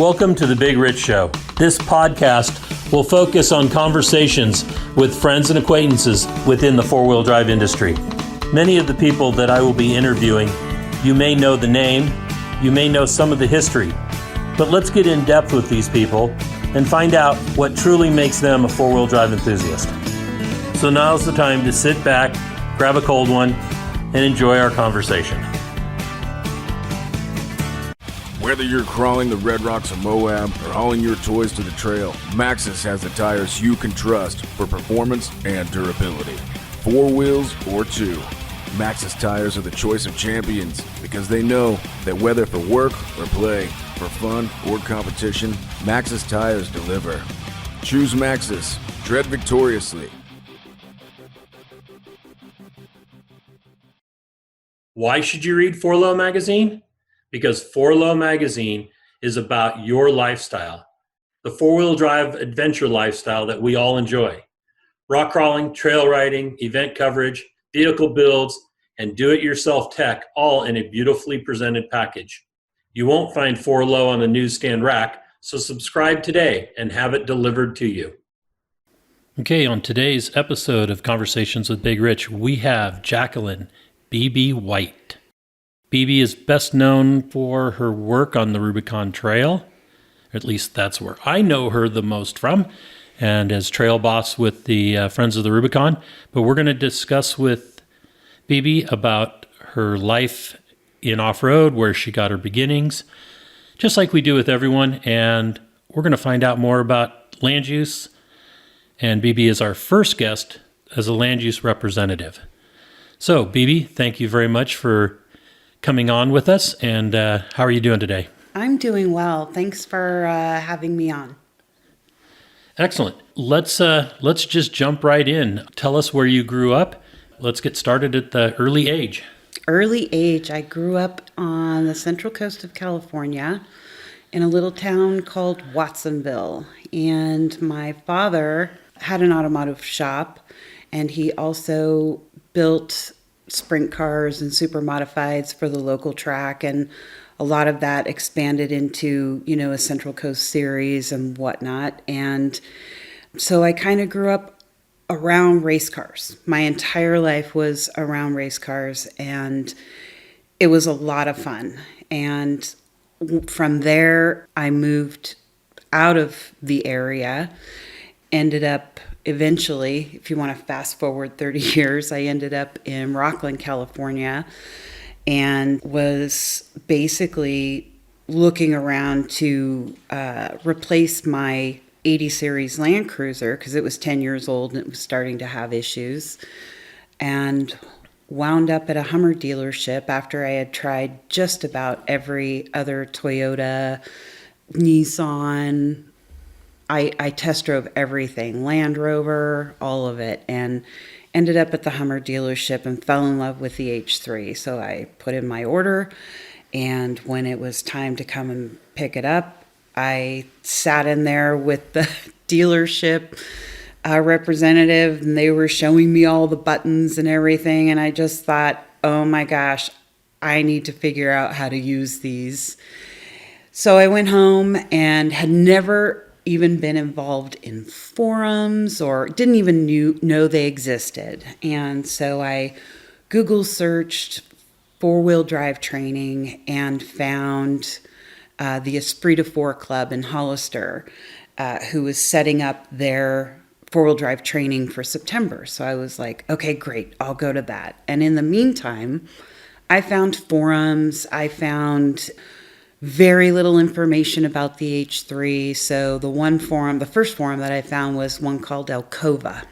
Welcome to The Big Rich Show. This podcast will focus on conversations with friends and acquaintances within the four-wheel drive industry. Many of the people that I will be interviewing, you may know the name, you may know some of the history, but let's get in depth with these people and find out what truly makes them a four-wheel drive enthusiast. So now's the time to sit back, grab a cold one, and enjoy our conversation. Whether you're crawling the Red Rocks of Moab or hauling your toys to the trail, Maxxis has the tires you can trust for performance and durability. 4 wheels or 2. Maxxis tires are the choice of champions because they know that whether for work or play, for fun or competition, Maxxis tires deliver. Choose Maxxis. Tread victoriously. Why should you read 4Low Magazine? Because 4Low Magazine is about your lifestyle, the four-wheel drive adventure lifestyle that we all enjoy. Rock crawling, trail riding, event coverage, vehicle builds, and do-it-yourself tech, all in a beautifully presented package. You won't find 4Low on the newsstand rack, so subscribe today and have it delivered to you. Okay, on today's episode of Conversations with Big Rich, we have Jacquelyne, Bebe White. Bebe is best known for her work on the Rubicon Trail. At least that's where I know her the most from, and as trail boss with the Friends of the Rubicon. But we're going to discuss with Bebe about her life in off-road, where she got her beginnings, just like we do with everyone. And we're going to find out more about land use. And Bebe is our first guest as a land use representative. So, Bebe, thank you very much for coming on with us, and how are you doing today? I'm doing well. Thanks for having me on. Excellent. Let's just jump right in. Tell us where you grew up. Let's get started at the early age. Early age. I grew up on the central coast of California in a little town called Watsonville, and my father had an automotive shop, and he also built sprint cars and super modifieds for the local track, and a lot of that expanded into, a Central Coast series and whatnot. And so I kind of grew up around race cars. My entire life was around race cars, and it was a lot of fun. And from there, I moved out of the area, ended up eventually, if you want to fast forward 30 years, I ended up in Rocklin, California, and was basically looking around to replace my 80 series Land Cruiser because it was 10 years old and it was starting to have issues, and wound up at a Hummer dealership after I had tried just about every other Toyota, Nissan. I test drove everything, Land Rover, all of it, and ended up at the Hummer dealership and fell in love with the H3. So I put in my order, and when it was time to come and pick it up, I sat in there with the dealership representative, and they were showing me all the buttons and everything, and I just thought, oh my gosh, I need to figure out how to use these. So I went home and had never even been involved in forums or didn't even know they existed. And so I Google searched four-wheel drive training and found the Esprit de Four Club in Hollister, who was setting up their four-wheel drive training for September. So I was like, okay, great, I'll go to that. And in the meantime, I found forums, I found very little information about the H3. So the first forum that I found was one called Alcova.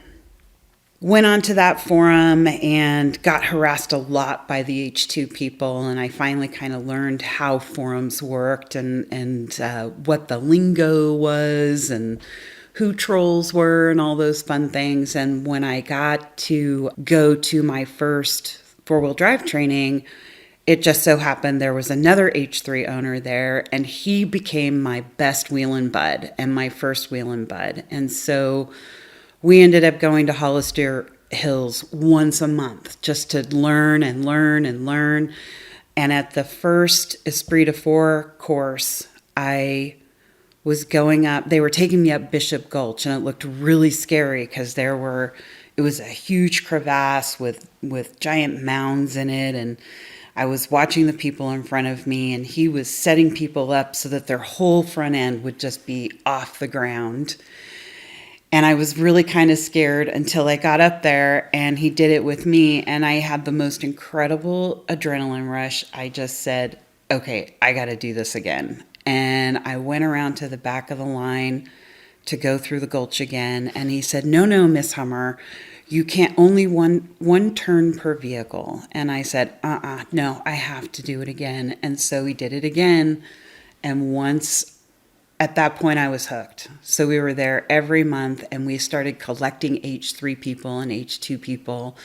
Went onto that forum and got harassed a lot by the H2 people. And I finally kind of learned how forums worked and what the lingo was and who trolls were and all those fun things. And when I got to go to my first four-wheel drive training, it just so happened there was another H3 owner there, and he became my best wheelin' bud and my first wheelin' bud. And so we ended up going to Hollister Hills once a month just to learn and learn and learn. And at the first Esprit de Four course, I was going up. They were taking me up Bishop Gulch, and it looked really scary because it was a huge crevasse with giant mounds in it. And I was watching the people in front of me, and he was setting people up so that their whole front end would just be off the ground. And I was really kind of scared until I got up there and he did it with me. And I had the most incredible adrenaline rush. I just said, okay, I got to do this again. And I went around to the back of the line to go through the gulch again. And he said, no, Miss Hummer, you can't, only one turn per vehicle. And I said, no, I have to do it again. And so he did it again. And at that point, I was hooked. So we were there every month, and we started collecting H3 people and H2 people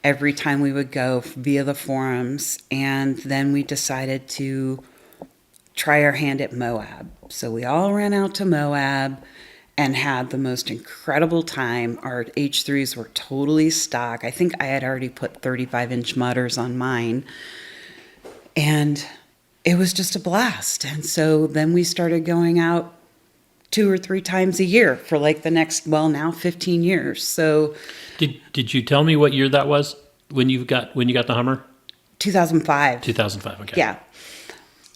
every time we would go via the forums. And then we decided to try our hand at Moab. So we all ran out to Moab and had the most incredible time. Our H3s were totally stock. I think I had already put 35-inch mutters on mine. And it was just a blast. And so then we started going out 2 or 3 times a year for like the next, now 15 years. So did you tell me what year that was when you got the Hummer? 2005. 2005, okay. Yeah.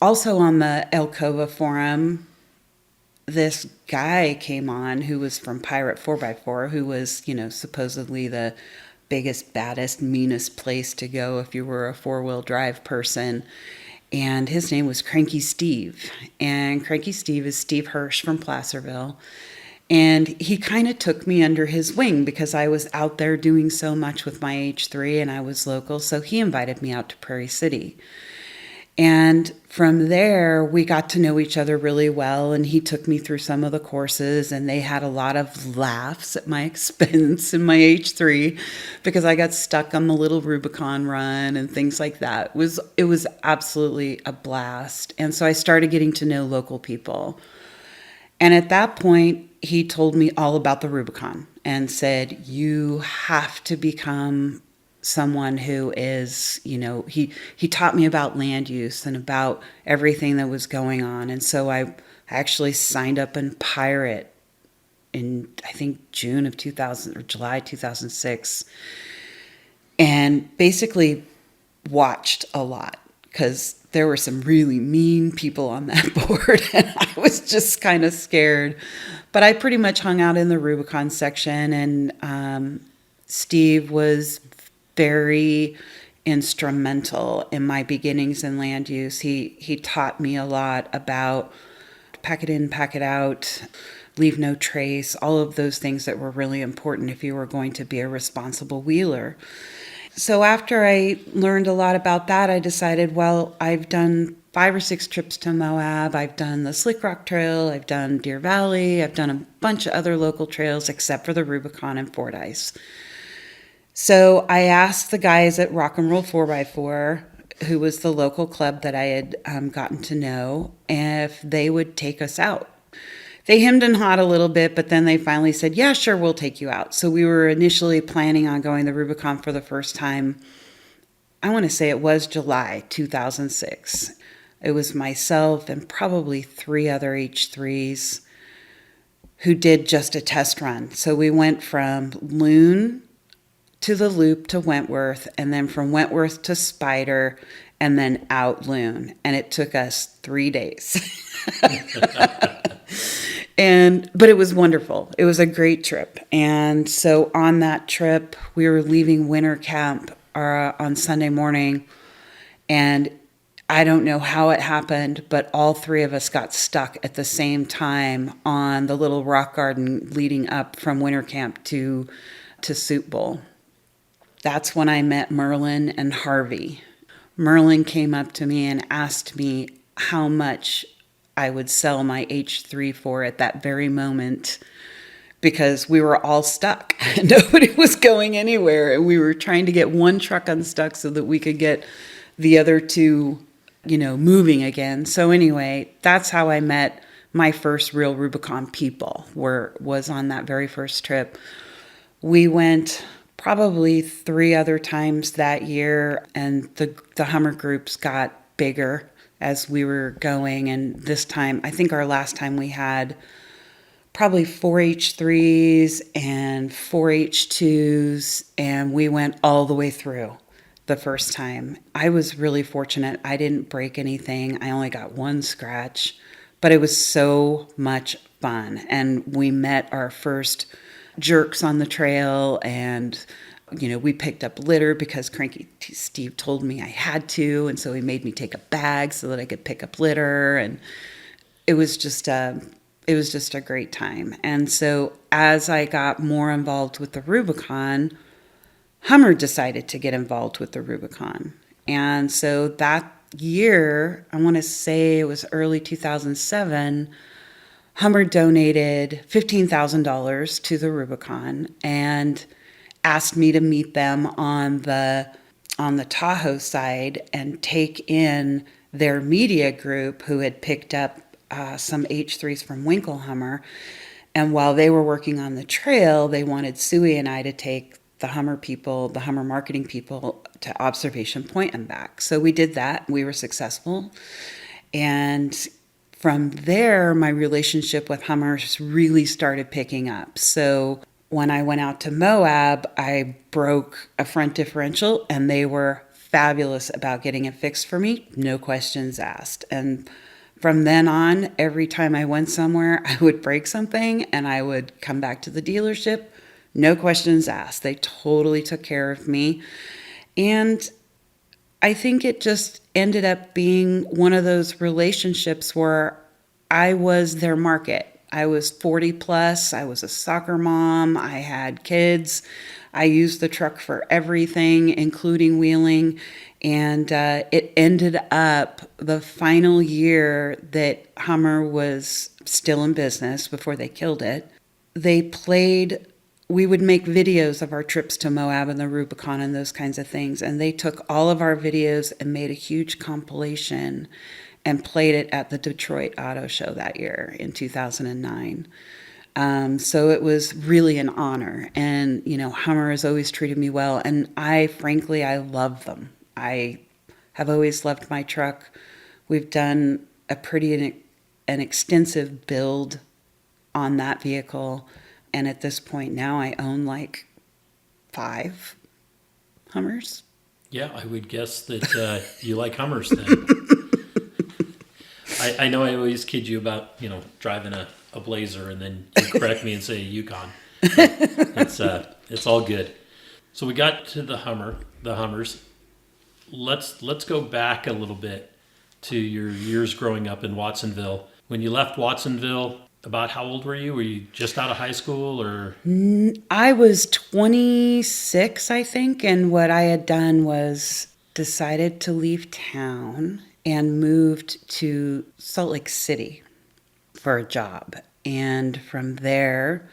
Also on the Elkova forum, this guy came on who was from Pirate 4x4, who was, supposedly the biggest, baddest, meanest place to go if you were a 4-wheel drive person. And his name was Cranky Steve. And Cranky Steve is Steve Hirsch from Placerville. And he kind of took me under his wing because I was out there doing so much with my H3 and I was local. So he invited me out to Prairie City. And from there, we got to know each other really well. And he took me through some of the courses, and they had a lot of laughs at my expense in my H3 because I got stuck on the little Rubicon run and things like that. It was absolutely a blast. And so I started getting to know local people. And at that point, he told me all about the Rubicon and said, you have to become someone who is, he taught me about land use and about everything that was going on. And so I actually signed up in Pirate in, I think, June of 2000 or July 2006, and basically watched a lot because there were some really mean people on that board and I was just kind of scared. But I pretty much hung out in the Rubicon section, and Steve was very instrumental in my beginnings in land use. He taught me a lot about pack it in, pack it out, leave no trace, all of those things that were really important if you were going to be a responsible wheeler. So after I learned a lot about that, I decided, well, I've done 5 or 6 trips to Moab. I've done the Slick Rock Trail. I've done Deer Valley. I've done a bunch of other local trails except for the Rubicon and Fordyce. So I asked the guys at Rock and Roll 4x4, who was the local club that I had gotten to know, if they would take us out. They hemmed and hawed a little bit, but then they finally said, yeah, sure, we'll take you out. So we were initially planning on going the Rubicon for the first time. I want to say it was July 2006. It was myself and probably 3 other H3s who did just a test run. So we went from Loon to the Loop to Wentworth, and then from Wentworth to Spider, and then out Loon. And it took us 3 days. But it was wonderful. It was a great trip. And so on that trip, we were leaving winter camp on Sunday morning, and I don't know how it happened, but all 3 of us got stuck at the same time on the little rock garden leading up from winter camp to Soup Bowl. That's when I met Merlin and Harvey. Merlin came up to me and asked me how much I would sell my H3 for at that very moment, because we were all stuck. Nobody was going anywhere, and we were trying to get one truck unstuck so that we could get the other 2, moving again. So anyway, that's how I met my first real Rubicon people, was on that very first trip. We went probably 3 other times that year, and the Hummer groups got bigger as we were going. And this time, I think our last time we had probably 4H3s and 4H2s, and we went all the way through the first time. I was really fortunate. I didn't break anything. I only got one scratch, but it was so much fun. And we met our first jerks on the trail, and we picked up litter because Cranky Steve told me I had to, and so he made me take a bag so that I could pick up litter, and it was just a great time. And so as I got more involved with the Rubicon, Hummer decided to get involved with the Rubicon. And so that year, I want to say it was early 2007, Hummer donated $15,000 to the Rubicon and asked me to meet them on the Tahoe side and take in their media group who had picked up some H3s from Winkle Hummer. And while they were working on the trail, they wanted Suey and I to take the Hummer people, the Hummer marketing people, to Observation Point and back. So we did that. We were successful. And from there, my relationship with Hummer really started picking up. So when I went out to Moab, I broke a front differential, and they were fabulous about getting it fixed for me. No questions asked. And from then on, every time I went somewhere, I would break something and I would come back to the dealership. No questions asked. They totally took care of me. And I think it just ended up being one of those relationships where I was their market. I was 40 plus. I was a soccer mom. I had kids. I used the truck for everything, including wheeling. And it ended up the final year that Hummer was still in business before they killed it. We would make videos of our trips to Moab and the Rubicon and those kinds of things. And they took all of our videos and made a huge compilation and played it at the Detroit Auto Show that year in 2009. So it was really an honor. And, Hummer has always treated me well. And frankly, I love them. I have always loved my truck. We've done an extensive build on that vehicle. And at this point now, I own like 5 Hummers. Yeah, I would guess that you like Hummers then. I know I always kid you about, driving a Blazer, and then you correct me and say a Yukon. It's all good. So we got to the Hummers. Let's go back a little bit to your years growing up in Watsonville. When you left Watsonville, about how old were you? Were you just out of high school, or? I was 26, I think, and what I had done was decided to leave town and moved to Salt Lake City for a job. And from there,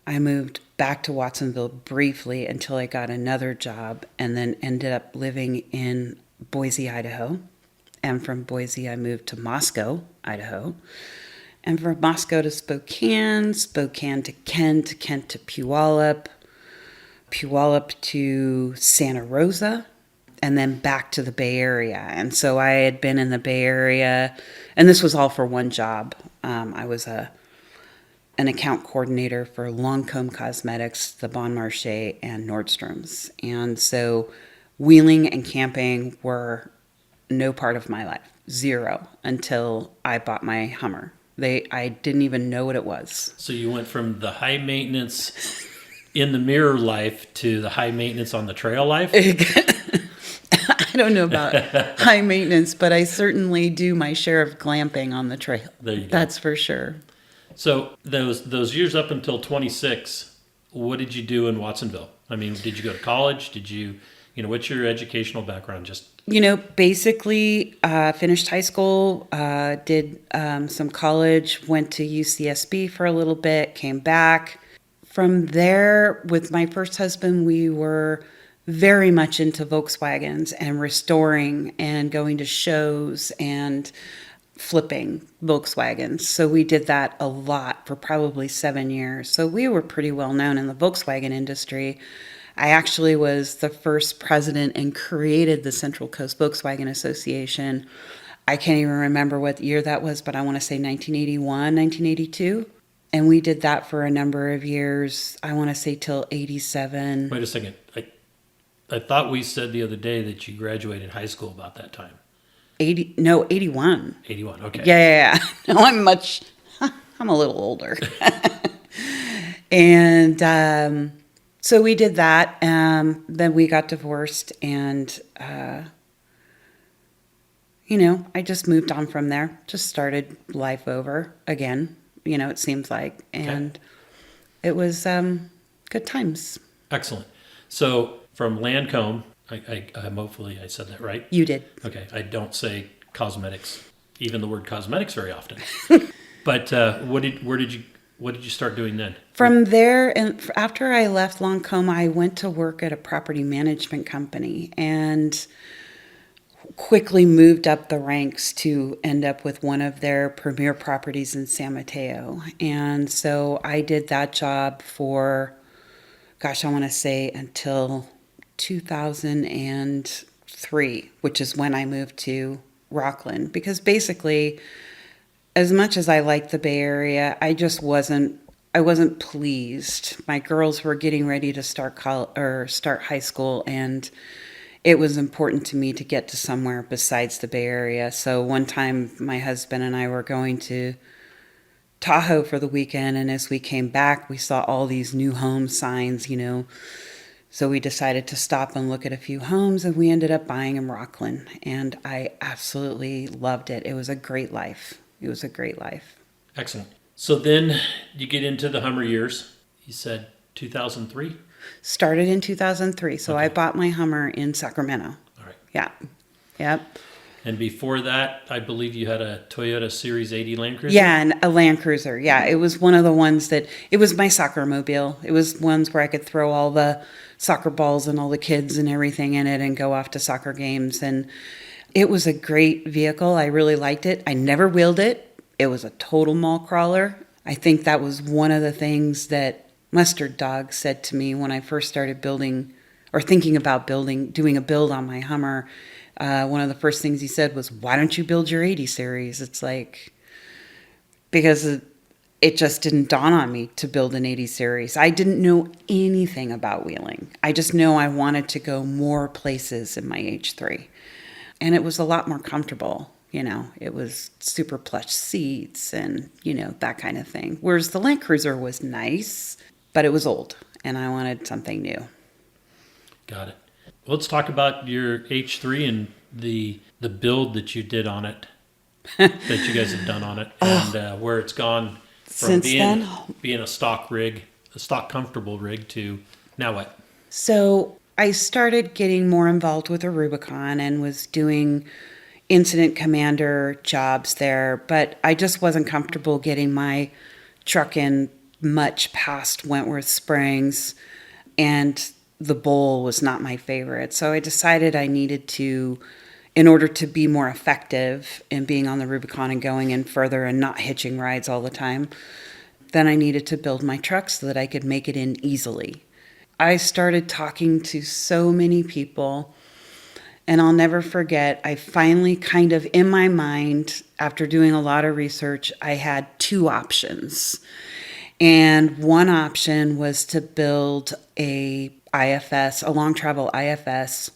I moved back to Watsonville briefly until I got another job, and then ended up living in Boise, Idaho. And from Boise, I moved to Moscow, Idaho. And from Moscow to Spokane, Spokane to Kent to Puyallup, Puyallup to Santa Rosa, and then back to the Bay Area. And so I had been in the Bay Area, and this was all for one job. I was an account coordinator for Lancome Cosmetics, the Bon Marché, and Nordstrom's. And so wheeling and camping were no part of my life, zero, until I bought my Hummer. I didn't even know what it was. So you went from the high maintenance in the mirror life to the high maintenance on the trail life? I don't know about high maintenance, but I certainly do my share of glamping on the trail. There you go. That's for sure. So those years up until 26, what did you do in Watsonville? I mean, did you go to college? Did you, what's your educational background? Basically finished high school, did some college, went to UCSB for a little bit, came back. From there, with my first husband, we were very much into Volkswagens and restoring and going to shows and flipping Volkswagens. So we did that a lot for probably 7 years. So we were pretty well known in the Volkswagen industry. I actually was the first president and created the Central Coast Volkswagen Association. I can't even remember what year that was, but I want to say 1981, 1982. And we did that for a number of years. I want to say till 87. Wait a second. I thought we said the other day that you graduated high school about that time. 81. 81, okay. Yeah. No, I'm a little older. And so we did that. Then we got divorced, and, I just moved on from there. Just started life over again, it seems like. And it was good times. Excellent. So from Lancome, hopefully I said that right. You did. Okay. I don't say cosmetics, even the word cosmetics very often. But what did you start doing then? From there, and after I left Lancome, I went to work at a property management company and quickly moved up the ranks to end up with one of their premier properties in San Mateo. And so I did that job for, I want to say until 2003, which is when I moved to Rockland. Because basically, as much as I liked the Bay Area, I wasn't pleased. My girls were getting ready to start high school, and it was important to me to get to somewhere besides the Bay Area. So one time my husband and I were going to Tahoe for the weekend, and as we came back, we saw all these new home signs, So we decided to stop and look at a few homes, and we ended up buying in Rockland, and I absolutely loved it. It was a great life. Excellent. So then you get into the Hummer years. You said 2003? Started in 2003, so Okay. I bought my Hummer in Sacramento. All right. Yeah. Yep. And before that, I believe you had a Toyota Series 80 Land Cruiser? Yeah, and a Land Cruiser. Yeah, it was one of the ones it was my soccer mobile. It was ones where I could throw all the soccer balls and all the kids and everything in it and go off to soccer games. And it was a great vehicle. I really liked it. I never wheeled it. It was a total mall crawler. I think that was one of the things that Mustard Dog said to me when I first started doing a build on my Hummer. One of the first things he said was, "Why don't you build your 80 series?" It's like, because it just didn't dawn on me to build an 80 series. I didn't know anything about wheeling. I just know I wanted to go more places in my H3. And it was a lot more comfortable. It was super plush seats and, that kind of thing. Whereas the Land Cruiser was nice, but it was old and I wanted something new. Got it. Well, let's talk about your H3 and the build that you did on it, that you guys have done on it, and where it's gone from being a stock comfortable rig to now what? So I started getting more involved with a Rubicon and was doing incident commander jobs there, but I just wasn't comfortable getting my truck in much past Wentworth Springs, and the bowl was not my favorite. So I decided I needed to, in order to be more effective in being on the Rubicon and going in further and not hitching rides all the time, then I needed to build my truck so that I could make it in easily. I started talking to so many people, and I'll never forget, I finally kind of, in my mind, after doing a lot of research, I had two options. And one option was to build a long travel IFS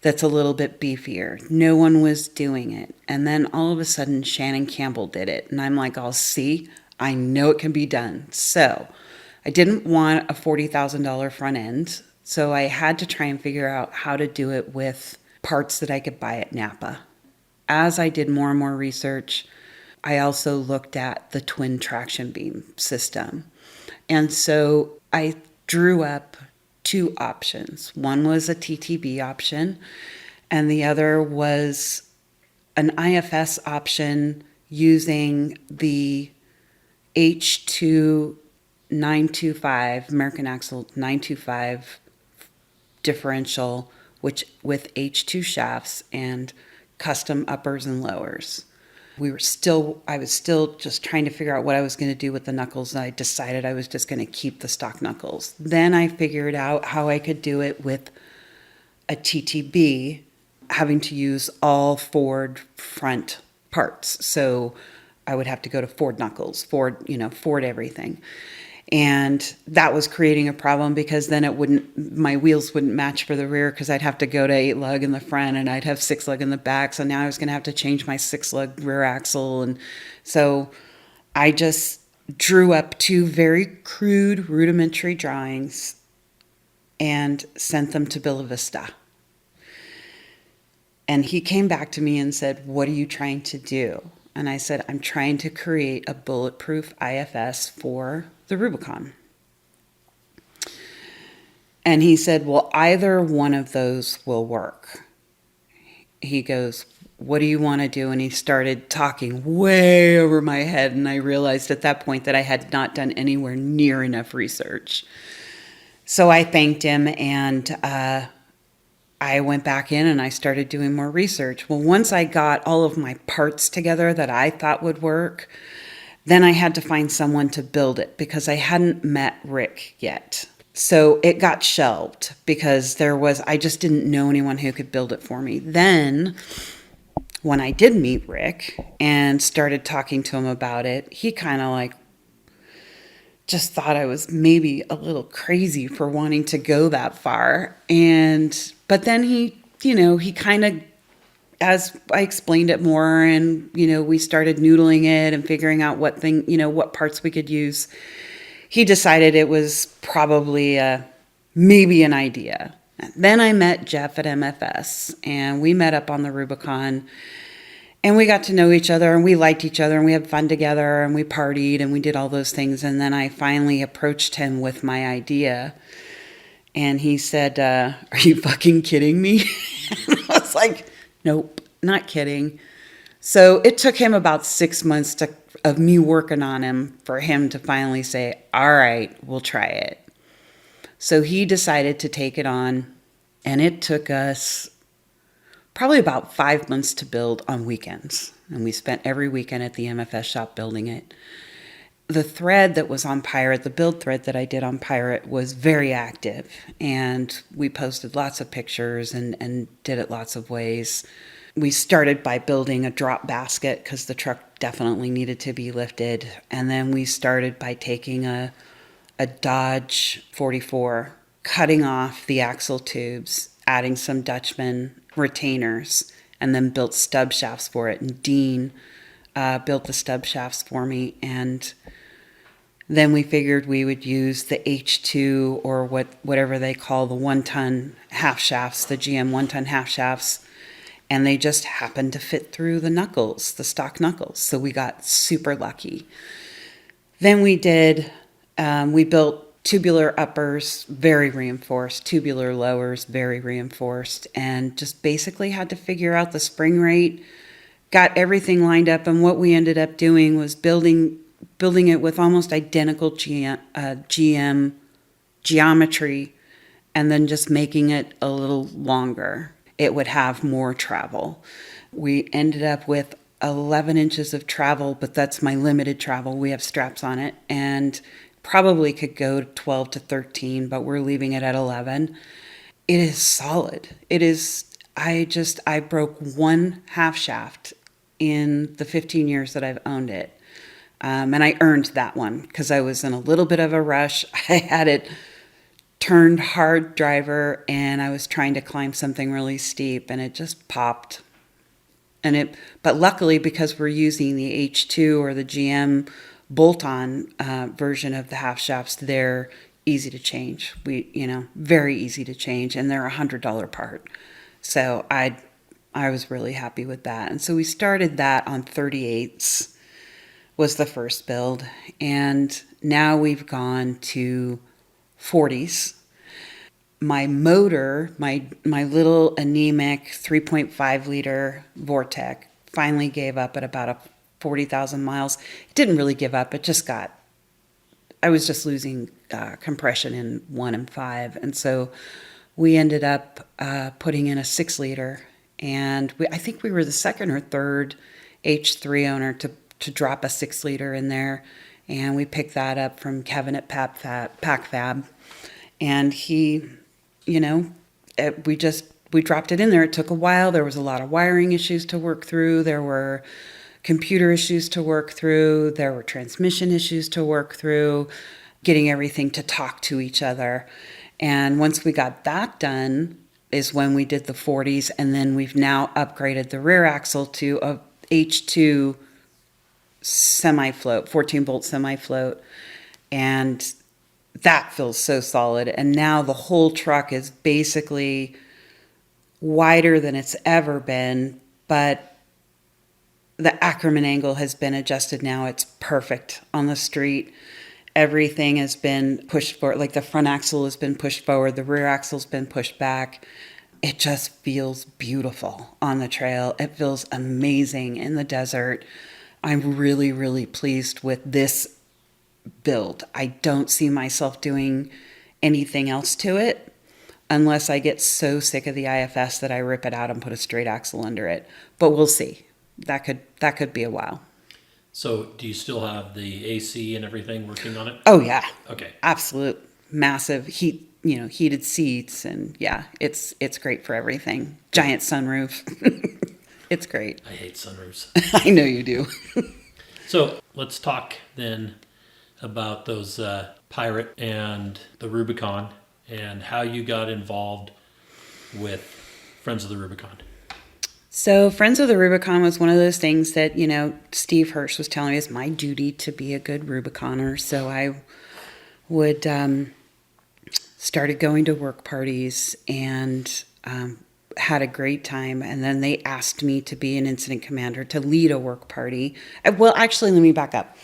that's a little bit beefier. No one was doing it. And then all of a sudden, Shannon Campbell did it. And I'm like, I know it can be done. So I didn't want a $40,000 front end. So I had to try and figure out how to do it with parts that I could buy at Napa. As I did more and more research, I also looked at the twin traction beam system. And so I drew up two options. One was a TTB option, and the other was an IFS option using the H2 925, American Axle 925 differential, which with H2 shafts and custom uppers and lowers. I was still just trying to figure out what I was going to do with the knuckles, and I decided I was just going to keep the stock knuckles. Then I figured out how I could do it with a TTB, having to use all Ford front parts. So I would have to go to Ford Knuckles, Ford everything. And that was creating a problem because then my wheels wouldn't match for the rear because I'd have to go to 8-lug in the front and I'd have 6-lug in the back. So now I was going to have to change my 6-lug rear axle. And so I just drew up 2 very crude rudimentary drawings and sent them to Bella Vista. And he came back to me and said, "What are you trying to do?" And I said, "I'm trying to create a bulletproof IFS for the Rubicon." And he said, "Well, either one of those will work." He goes, "What do you want to do?" And he started talking way over my head. And I realized at that point that I had not done anywhere near enough research. So I thanked him and I went back in and I started doing more research. Well, once I got all of my parts together that I thought would work, then I had to find someone to build it because I hadn't met Rick yet. So it got shelved because I just didn't know anyone who could build it for me. Then when I did meet Rick and started talking to him about it, he kind of just thought I was maybe a little crazy for wanting to go that far. But then he kind of, as I explained it more and, we started noodling it and figuring out what parts we could use, he decided it was probably maybe an idea. Then I met Jeff at MFS and we met up on the Rubicon and we got to know each other and we liked each other and we had fun together and we partied and we did all those things. And then I finally approached him with my idea. And he said, "Are you fucking kidding me?" And I was like, "Nope, not kidding." So it took him about 6 months of me working on him for him to finally say, "All right, we'll try it." So he decided to take it on. And it took us probably about 5 months to build on weekends. And we spent every weekend at the MFS shop building it. The thread that was on Pirate, the build thread that I did on Pirate, was very active. And we posted lots of pictures and did it lots of ways. We started by building a drop basket because the truck definitely needed to be lifted. And then we started by taking a Dodge 44, cutting off the axle tubes, adding some Dutchman retainers, and then built stub shafts for it. And Dean built the stub shafts for me. And then we figured we would use the H2 or whatever they call the 1-ton half shafts, the GM 1-ton half shafts. And they just happened to fit through the knuckles, the stock knuckles. So we got super lucky. Then we built tubular uppers, very reinforced, tubular lowers, very reinforced, and just basically had to figure out the spring rate, got everything lined up. And what we ended up doing was building it with almost identical GM geometry and then just making it a little longer. It would have more travel. We ended up with 11 inches of travel, but that's my limited travel. We have straps on it and probably could go to 12 to 13, but we're leaving it at 11. It is solid. It is, I broke one half shaft in the 15 years that I've owned it. And I earned that one because I was in a little bit of a rush. I had it turned hard driver and I was trying to climb something really steep and it just popped. But luckily, because we're using the H2 or the GM bolt-on version of the half shafts, they're easy to change. Very easy to change, and they're $100 part. So I was really happy with that. And so we started that on 38s was the first build, and now we've gone to 40s. My motor, my little anemic 3.5 liter Vortec finally gave up at about 40,000 miles. It didn't really give up. I was just losing compression in 1 and 5. And so we ended up putting in a 6 liter. And I think we were the second or third H3 owner to drop a 6 liter in there. And we picked that up from Kevin at Pack Fab. And he, we dropped it in there. It took a while. There was a lot of wiring issues to work through. There were computer issues to work through. There were transmission issues to work through, getting everything to talk to each other. And once we got that done is when we did the 40s. And then we've now upgraded the rear axle to a H2 semi-float, 14-bolt semi-float. And that feels so solid. And now the whole truck is basically wider than it's ever been, but the Ackerman angle has been adjusted now. It's perfect on the street. Everything has been pushed forward. Like the front axle has been pushed forward. The rear axle's been pushed back. It just feels beautiful on the trail. It feels amazing in the desert. I'm really, really pleased with this build. I don't see myself doing anything else to it unless I get so sick of the IFS that I rip it out and put a straight axle under it. But we'll see. That could be a while. So do you still have the AC and everything working on it? Oh yeah. Okay. Absolute massive heated seats, and yeah, it's great for everything. Giant sunroof. It's great. I hate sunroofs. I know you do. So let's talk then about those Pirate and the Rubicon and how you got involved with Friends of the Rubicon. So Friends of the Rubicon was one of those things that, Steve Hirsch was telling me it's my duty to be a good Rubiconer. So I would started going to work parties and had a great time. And then they asked me to be an incident commander to lead a work party. Well, actually, let me back up.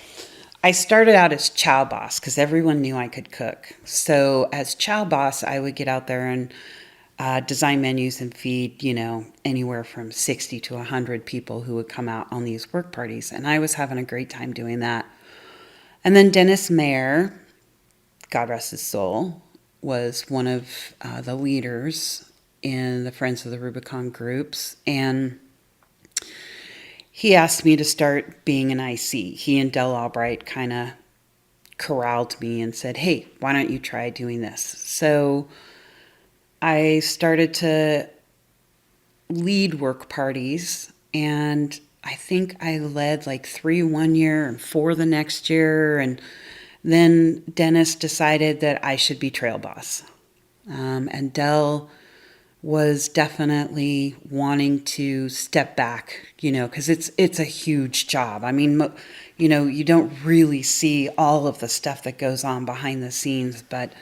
I started out as chow boss because everyone knew I could cook. So as chow boss, I would get out there and design menus and feed, anywhere from 60 to 100 people who would come out on these work parties. And I was having a great time doing that. And then Dennis Mayer, God rest his soul, was one of the leaders in the Friends of the Rubicon groups. And he asked me to start being an IC. He and Del Albright kind of corralled me and said, hey, why don't you try doing this? So I started to lead work parties, and I think I led like 3 one year and 4 the next year. And then Dennis decided that I should be trail boss. And Del was definitely wanting to step back, because it's a huge job. I mean, you don't really see all of the stuff that goes on behind the scenes, but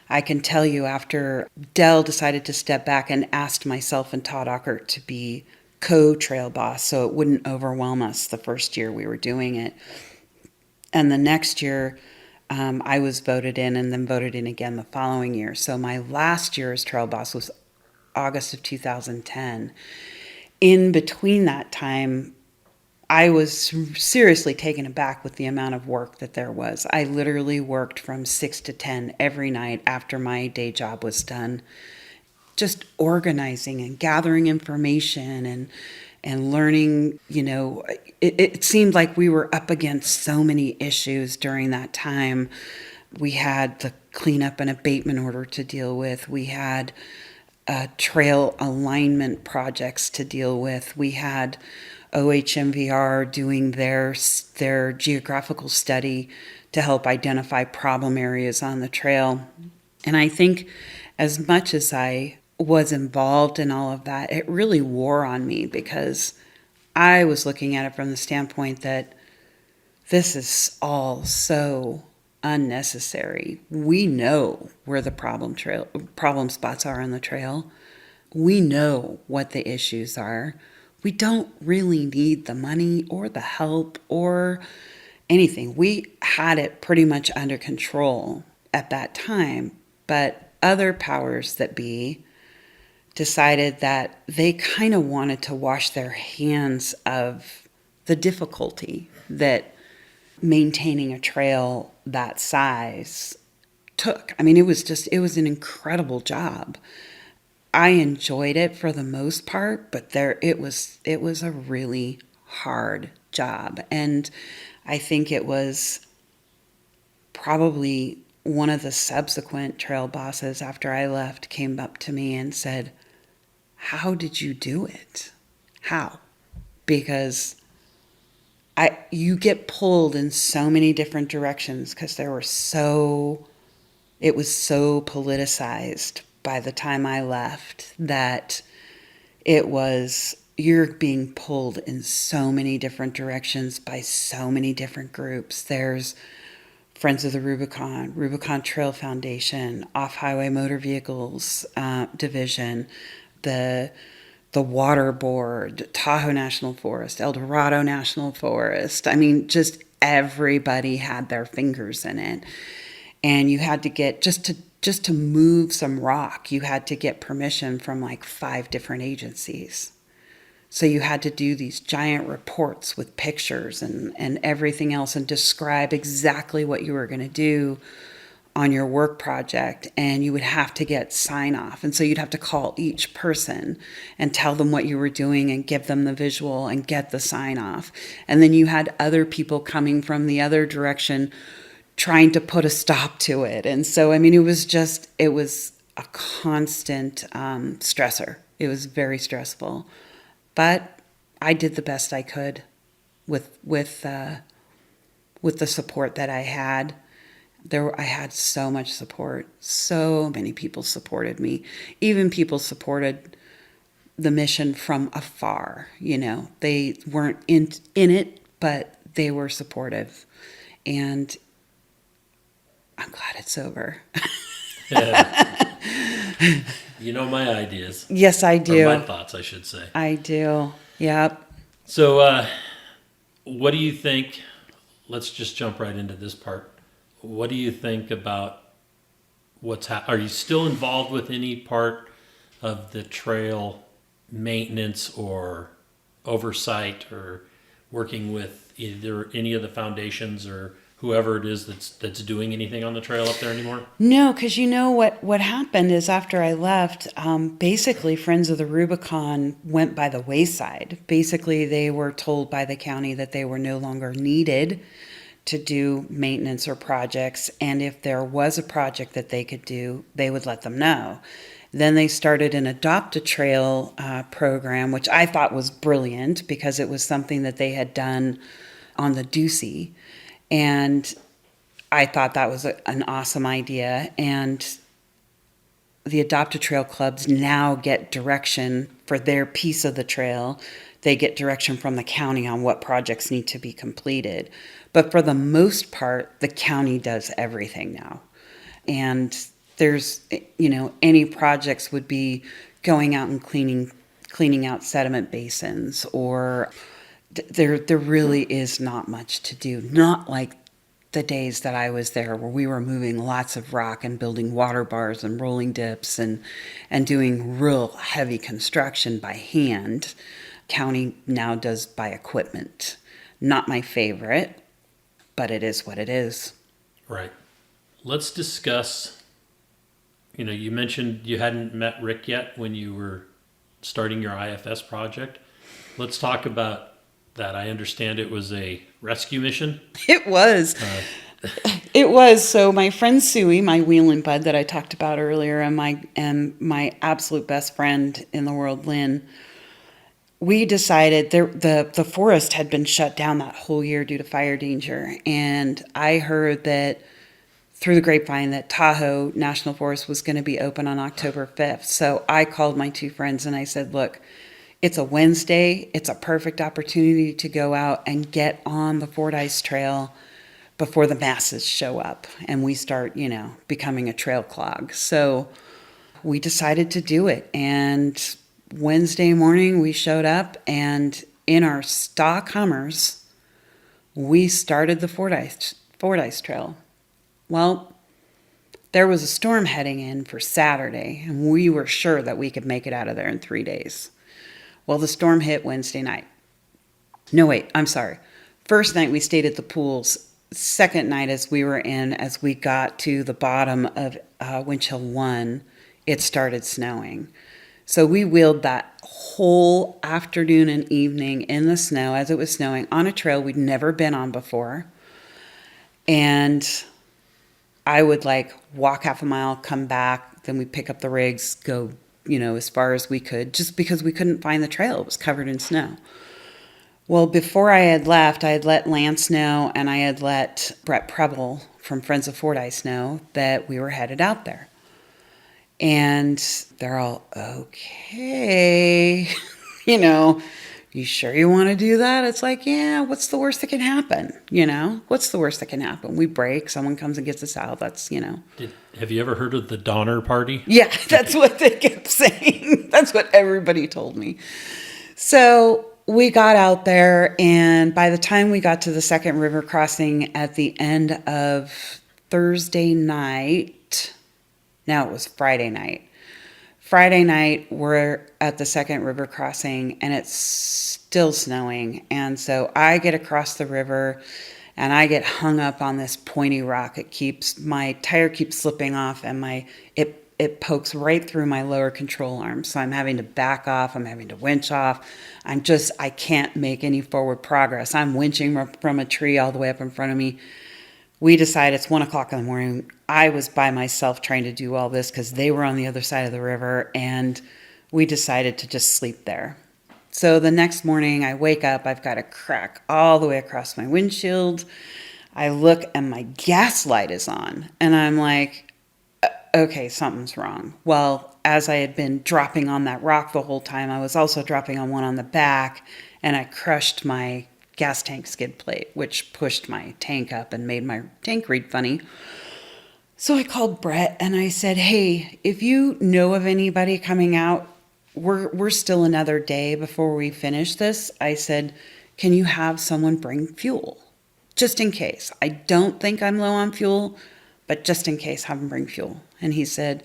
I can tell you after Del decided to step back and asked myself and Todd Ockert to be co-trail boss so it wouldn't overwhelm us the first year we were doing it. And the next year, I was voted in and then voted in again the following year. So my last year as trail boss was August of 2010. In between that time, I was seriously taken aback with the amount of work that there was. I literally worked from 6 to 10 every night after my day job was done, just organizing and gathering information and learning. It seemed like we were up against so many issues during that time. We had the cleanup and abatement order to deal with. We had trail alignment projects to deal with. We had OHMVR doing their geographical study to help identify problem areas on the trail. And I think as much as I was involved in all of that, it really wore on me because I was looking at it from the standpoint that this is all so unnecessary. We know where the problem spots are on the trail. We know what the issues are. We don't really need the money or the help or anything. We had it pretty much under control at that time, but other powers that be decided that they kind of wanted to wash their hands of the difficulty that maintaining a trail that size took. I mean, it was an incredible job. I enjoyed it for the most part, but it was a really hard job. And I think it was probably one of the subsequent trail bosses after I left came up to me and said, "How did you do it? How?" Because you get pulled in so many different directions because it was so politicized by the time I left that you're being pulled in so many different directions by so many different groups. There's Friends of the Rubicon, Rubicon Trail Foundation, Off-Highway Motor Vehicles Division, the Water Board, Tahoe National Forest, El Dorado National Forest. I mean, just everybody had their fingers in it. And you had to get, just to move some rock, you had to get permission from like 5 different agencies. So you had to do these giant reports with pictures and everything else and describe exactly what you were going to do on your work project, and you would have to get sign off. And so you'd have to call each person and tell them what you were doing and give them the visual and get the sign off. And then you had other people coming from the other direction trying to put a stop to it. And so, I mean, it was a constant stressor. It was very stressful. But I did the best I could with the support that I had. I had so much support. So many people supported me. Even people supported the mission from afar. You know, they weren't in it, but they were supportive. And I'm glad it's over. Yeah. You know my ideas. Yes, I do. Or my thoughts, I should say. I do. Yep. So, what do you think? Let's just jump right into this part. What do you think about are you still involved with any part of the trail maintenance or oversight or working with either any of the foundations or whoever it is that's doing anything on the trail up there anymore? No, because you know what happened is after I left, basically Friends of the Rubicon went by the wayside. Basically, they were told by the county that they were no longer needed to do maintenance or projects, and if there was a project that they could do, they would let them know. Then they started an Adopt a Trail program, which I thought was brilliant because it was something that they had done on the Ducey. And I thought that was an awesome idea. And the Adopt a Trail clubs now get direction for their piece of the trail. They get direction from the county on what projects need to be completed. But for the most part, the county does everything now. And there's, any projects would be going out and cleaning out sediment basins, or there really is not much to do. Not like the days that I was there where we were moving lots of rock and building water bars and rolling dips and doing real heavy construction by hand. County now does by equipment. Not my favorite, but it is what it is. Right. Let's discuss, you mentioned you hadn't met Rick yet when you were starting your IFS project. Let's talk about that. I understand it was a rescue mission. It was. It was. So my friend Suey, my wheeling bud that I talked about earlier, and my absolute best friend in the world, Lynn, we decided the forest had been shut down that whole year due to fire danger. And I heard that through the grapevine that Tahoe National Forest was going to be open on October 5th. So I called my 2 friends and I said, look, it's a Wednesday. It's a perfect opportunity to go out and get on the Fordyce Trail before the masses show up and we start, becoming a trail clog. So we decided to do it. And Wednesday morning we showed up, and in our stock Hummers, we started the Fordyce Trail. Well, there was a storm heading in for Saturday, and we were sure that we could make it out of there in 3 days. Well, the storm hit Wednesday night. No, wait, I'm sorry. First night we stayed at the pools. Second night as we got to the bottom of Winch Hill 1, it started snowing. So we wheeled that whole afternoon and evening in the snow as it was snowing on a trail we'd never been on before. And I would walk half a mile, come back, then we'd pick up the rigs, go, as far as we could, just because we couldn't find the trail. It was covered in snow. Well, before I had left, I had let Lance know and I had let Brett Preble from Friends of Fordyce know that we were headed out there. And they're all, okay, you know, you sure you want to do that? It's like, yeah, what's the worst that can happen? What's the worst that can happen? We break, someone comes and gets us out. That's, Have you ever heard of the Donner Party? Yeah, that's what they kept saying. That's what everybody told me. So we got out there, and by the time we got to the second river crossing at the end of Thursday night, now it was Friday night. Friday night, we're at the second river crossing, and it's still snowing. And so I get across the river, and I get hung up on this pointy rock. My tire keeps slipping off, and it pokes right through my lower control arm. So I'm having to back off. I'm having to winch off. I can't make any forward progress. I'm winching from a tree all the way up in front of me. We decide it's 1:00 in the morning. I was by myself trying to do all this because they were on the other side of the river, and we decided to just sleep there. So the next morning I wake up, I've got a crack all the way across my windshield. I look and my gas light is on, and I'm like, okay, something's wrong. Well, as I had been dropping on that rock the whole time, I was also dropping on one on the back, and I crushed my gas tank skid plate, which pushed my tank up and made my tank read funny. So I called Brett and I said, hey, if you know of anybody coming out, we're still another day before we finish this. I said, can you have someone bring fuel? Just in case. I don't think I'm low on fuel, but just in case, have them bring fuel. And he said,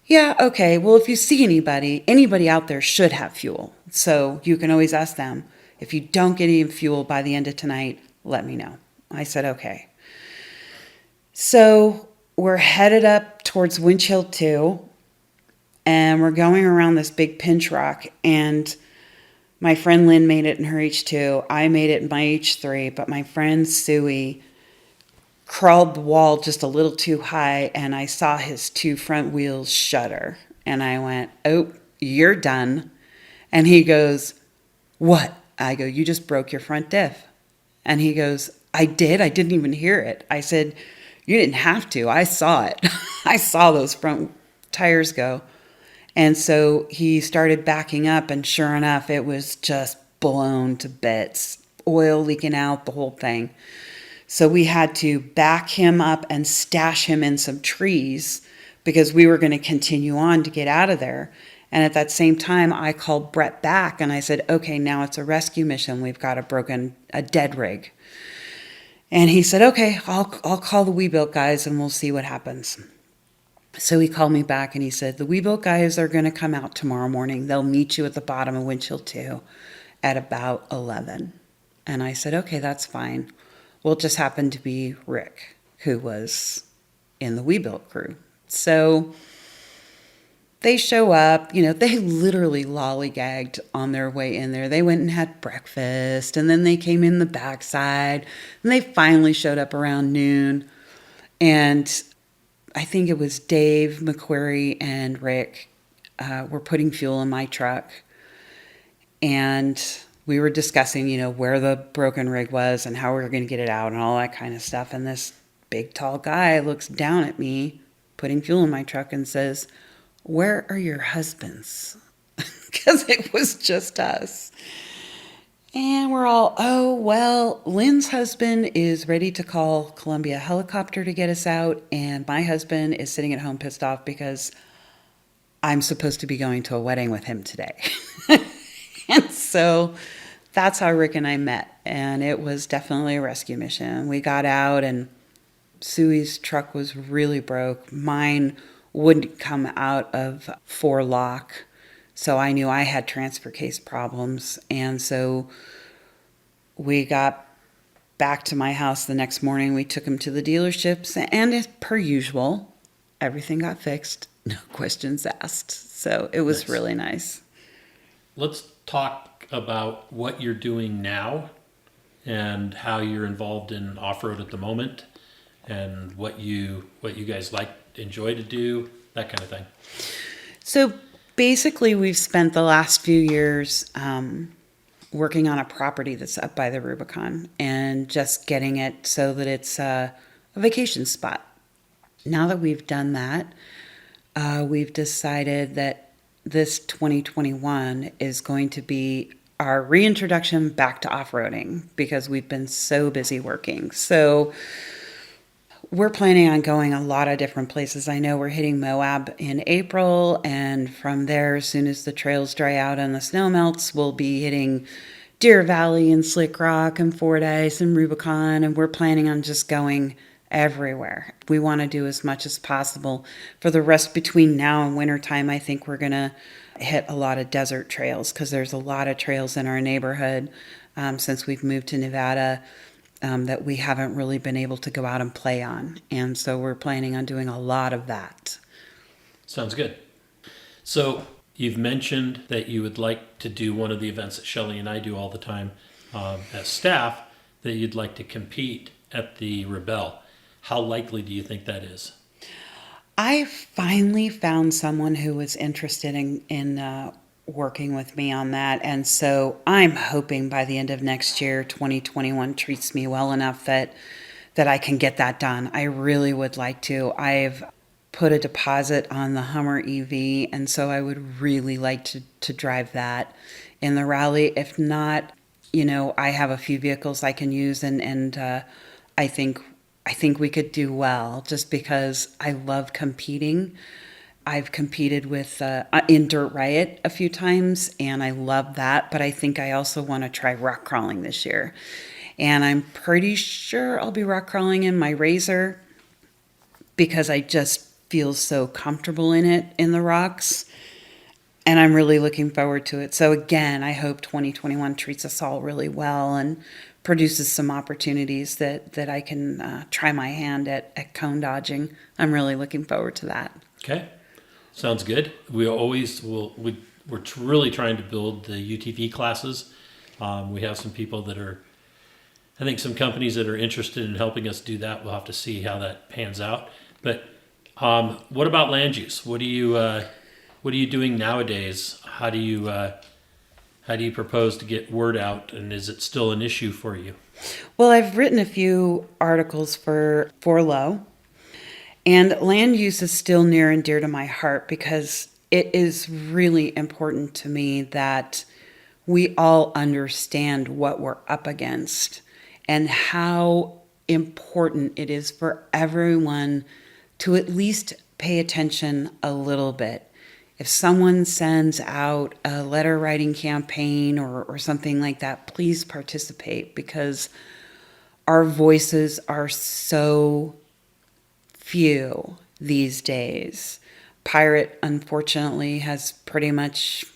yeah, okay. Well, if you see anybody out there should have fuel. So you can always ask them. If you don't get any fuel by the end of tonight, let me know. I said, okay. So we're headed up towards Winch Hill 2, and we're going around this big pinch rock, and my friend Lynn made it in her H2. I made it in my H3, but my friend Suey crawled the wall just a little too high, and I saw his two front wheels shudder. And I went, oh, you're done. And he goes, what? I go, you just broke your front diff. And he goes, I did? I didn't even hear it. I said, you didn't have to. I saw it. I saw those front tires go. And so he started backing up, and sure enough, it was just blown to bits. Oil leaking out, the whole thing. So we had to back him up and stash him in some trees because we were going to continue on to get out of there. And at that same time, I called Brett back and I said, okay, now it's a rescue mission. We've got a dead rig. And he said, okay, I'll call the WeBuilt guys and we'll see what happens. So he called me back and he said, the WeBuilt guys are going to come out tomorrow morning. They'll meet you at the bottom of Winch Hill 2 at about 11. And I said, okay, that's fine. Well, it just happened to be Rick, who was in the WeBuilt crew. So they show up, they literally lollygagged on their way in there. They went and had breakfast, and then they came in the backside, and they finally showed up around noon. And I think it was Dave, McQuarrie, and Rick were putting fuel in my truck. And we were discussing, where the broken rig was and how we were going to get it out and all that kind of stuff. And this big, tall guy looks down at me, putting fuel in my truck, and says, where are your husbands? Because it was just us. And we're all, oh, well, Lynn's husband is ready to call Columbia Helicopter to get us out. And my husband is sitting at home pissed off because I'm supposed to be going to a wedding with him today. And so that's how Rick and I met. And it was definitely a rescue mission. We got out, and Suey's truck was really broke. Mine wouldn't come out of 4-lock. So I knew I had transfer case problems. And so we got back to my house the next morning. We took him to the dealerships. And as per usual, everything got fixed. No questions asked. So it was really nice. Let's talk about what you're doing now and how you're involved in off-road at the moment and what you guys enjoy to do, that kind of thing. So basically we've spent the last few years working on a property that's up by the Rubicon and just getting it so that it's a vacation spot. Now that we've done that, we've decided that this 2021 is going to be our reintroduction back to off-roading because we've been so busy working. So we're planning on going a lot of different places. I know we're hitting Moab in April, and from there, as soon as the trails dry out and the snow melts, we'll be hitting Deer Valley and Slick Rock and Fordyce and Rubicon, and we're planning on just going everywhere. We want to do as much as possible. For the rest between now and wintertime, I think we're going to hit a lot of desert trails because there's a lot of trails in our neighborhood since we've moved to Nevada that we haven't really been able to go out and play on. And so we're planning on doing a lot of that. Sounds good. So you've mentioned that you would like to do one of the events that Shelley and I do all the time as staff, that you'd like to compete at the Rebel. How likely do you think that is? I finally found someone who was interested in working with me on that. And so I'm hoping by the end of next year, 2021 treats me well enough that I can get that done. I really would like to. I've put a deposit on the Hummer EV, and so I would really like to drive that in the rally. If not, I have a few vehicles I can use, and I think we could do well just because I love competing. I've competed with in Dirt Riot a few times, and I love that. But I think I also want to try rock crawling this year. And I'm pretty sure I'll be rock crawling in my Razor because I just feel so comfortable in it, in the rocks. And I'm really looking forward to it. So again, I hope 2021 treats us all really well and produces some opportunities that I can try my hand at cone dodging. I'm really looking forward to that. Okay. Sounds good. We're really trying to build the UTV classes. We have some people I think some companies that are interested in helping us do that. We'll have to see how that pans out. But what about land use? What are you doing nowadays? How do you propose to get word out, and is it still an issue for you? Well, I've written a few articles for Low. And land use is still near and dear to my heart because it is really important to me that we all understand what we're up against and how important it is for everyone to at least pay attention a little bit. If someone sends out a letter writing campaign or something like that, please participate because our voices are so few these days. Pirate, unfortunately, has pretty much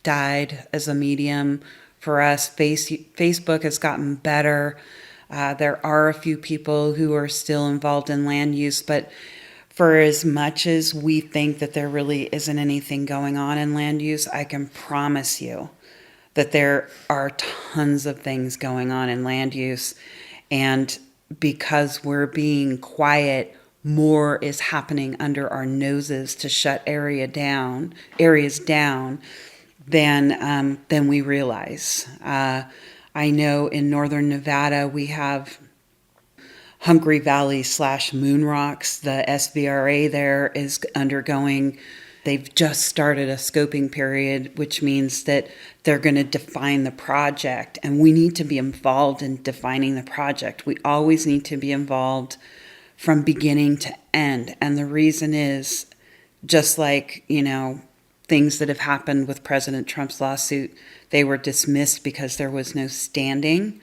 died as a medium for us. Facebook has gotten better. There are a few people who are still involved in land use, but for as much as we think that there really isn't anything going on in land use, I can promise you that there are tons of things going on in land use. And because we're being quiet, more is happening under our noses to shut areas down than we realize. I know in northern Nevada we have Hungry Valley / Moon Rocks. The SVRA there is undergoing. They've just started a scoping period, which means that they're going to define the project, and we need to be involved in defining the project. We always need to be involved from beginning to end. And the reason is just like, things that have happened with President Trump's lawsuit, they were dismissed because there was no standing.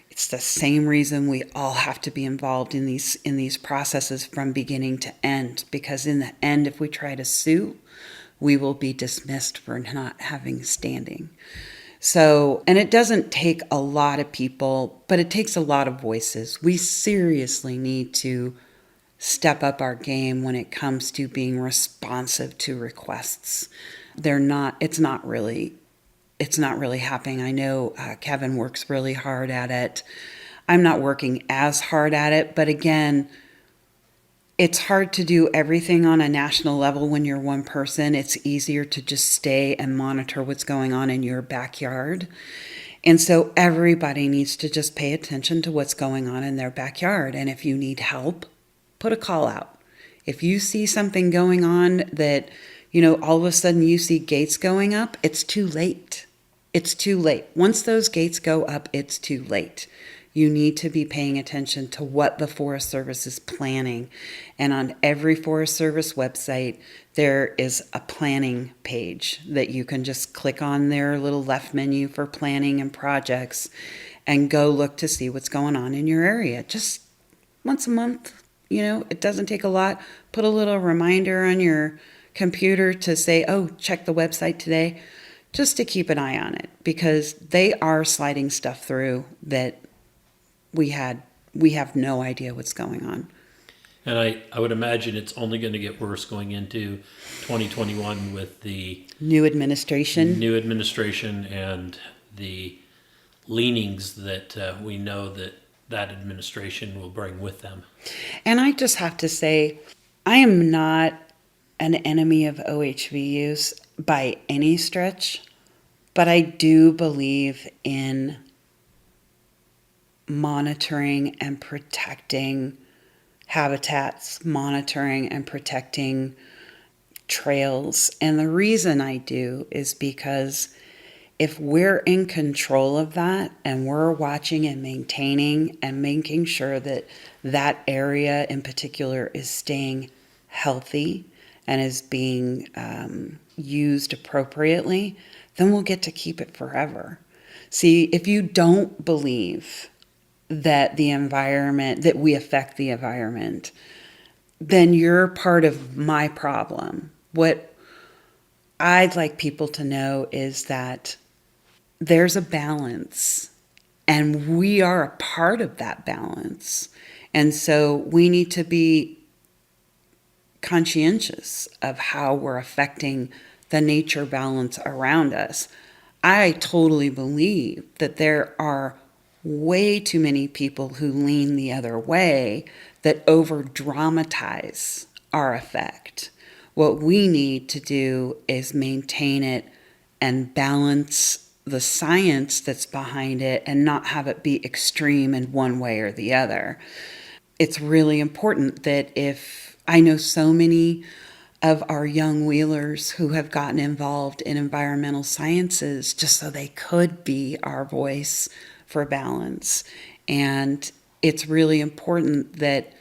It's the same reason we all have to be involved in these processes from beginning to end, because in the end, if we try to sue, we will be dismissed for not having standing. So, and it doesn't take a lot of people, but it takes a lot of voices. We seriously need to step up our game when it comes to being responsive to requests. It's not really happening. I know Kevin works really hard at it. I'm not working as hard at it, but again, it's hard to do everything on a national level when you're one person. It's easier to just stay and monitor what's going on in your backyard. And so everybody needs to just pay attention to what's going on in their backyard. And if you need help, put a call out. If you see something going on that, all of a sudden you see gates going up, it's too late. It's too late. Once those gates go up, it's too late. You need to be paying attention to what the Forest Service is planning. And on every Forest Service website, there is a planning page that you can just click on their little left menu for planning and projects and go look to see what's going on in your area. Just once a month, it doesn't take a lot. Put a little reminder on your computer to say, oh, check the website today, just to keep an eye on it, because they are sliding stuff through that we have no idea what's going on. And I would imagine it's only going to get worse going into 2021 with the new administration and the leanings that we know that administration will bring with them. And I just have to say, I am not an enemy of OHVUs by any stretch, but I do believe in monitoring and protecting habitats, monitoring and protecting trails. And the reason I do is because if we're in control of that and we're watching and maintaining and making sure that that area in particular is staying healthy and is being used appropriately, then we'll get to keep it forever. See, if you don't believe that that we affect the environment, then you're part of my problem. What I'd like people to know is that there's a balance, and we are a part of that balance. And so we need to be conscientious of how we're affecting the nature balance around us. I totally believe that there are way too many people who lean the other way, that over dramatize our effect. What we need to do is maintain it and balance the science that's behind it and not have it be extreme in one way or the other. It's really important that if I know so many of our young wheelers who have gotten involved in environmental sciences just so they could be our voice for balance. And it's really important that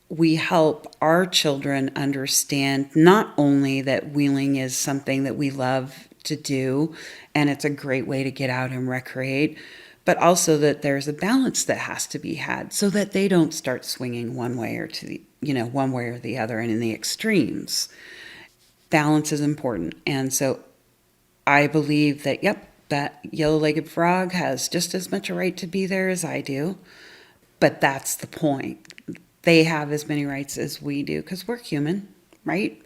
we help our children understand not only that wheeling is something that we love to do and it's a great way to get out and recreate, but also that there's a balance that has to be had so that they don't start swinging one way or the other and in the extremes. Balance is important. And so I believe that, that yellow-legged frog has just as much a right to be there as I do. But that's the point. They have as many rights as we do because we're human, right?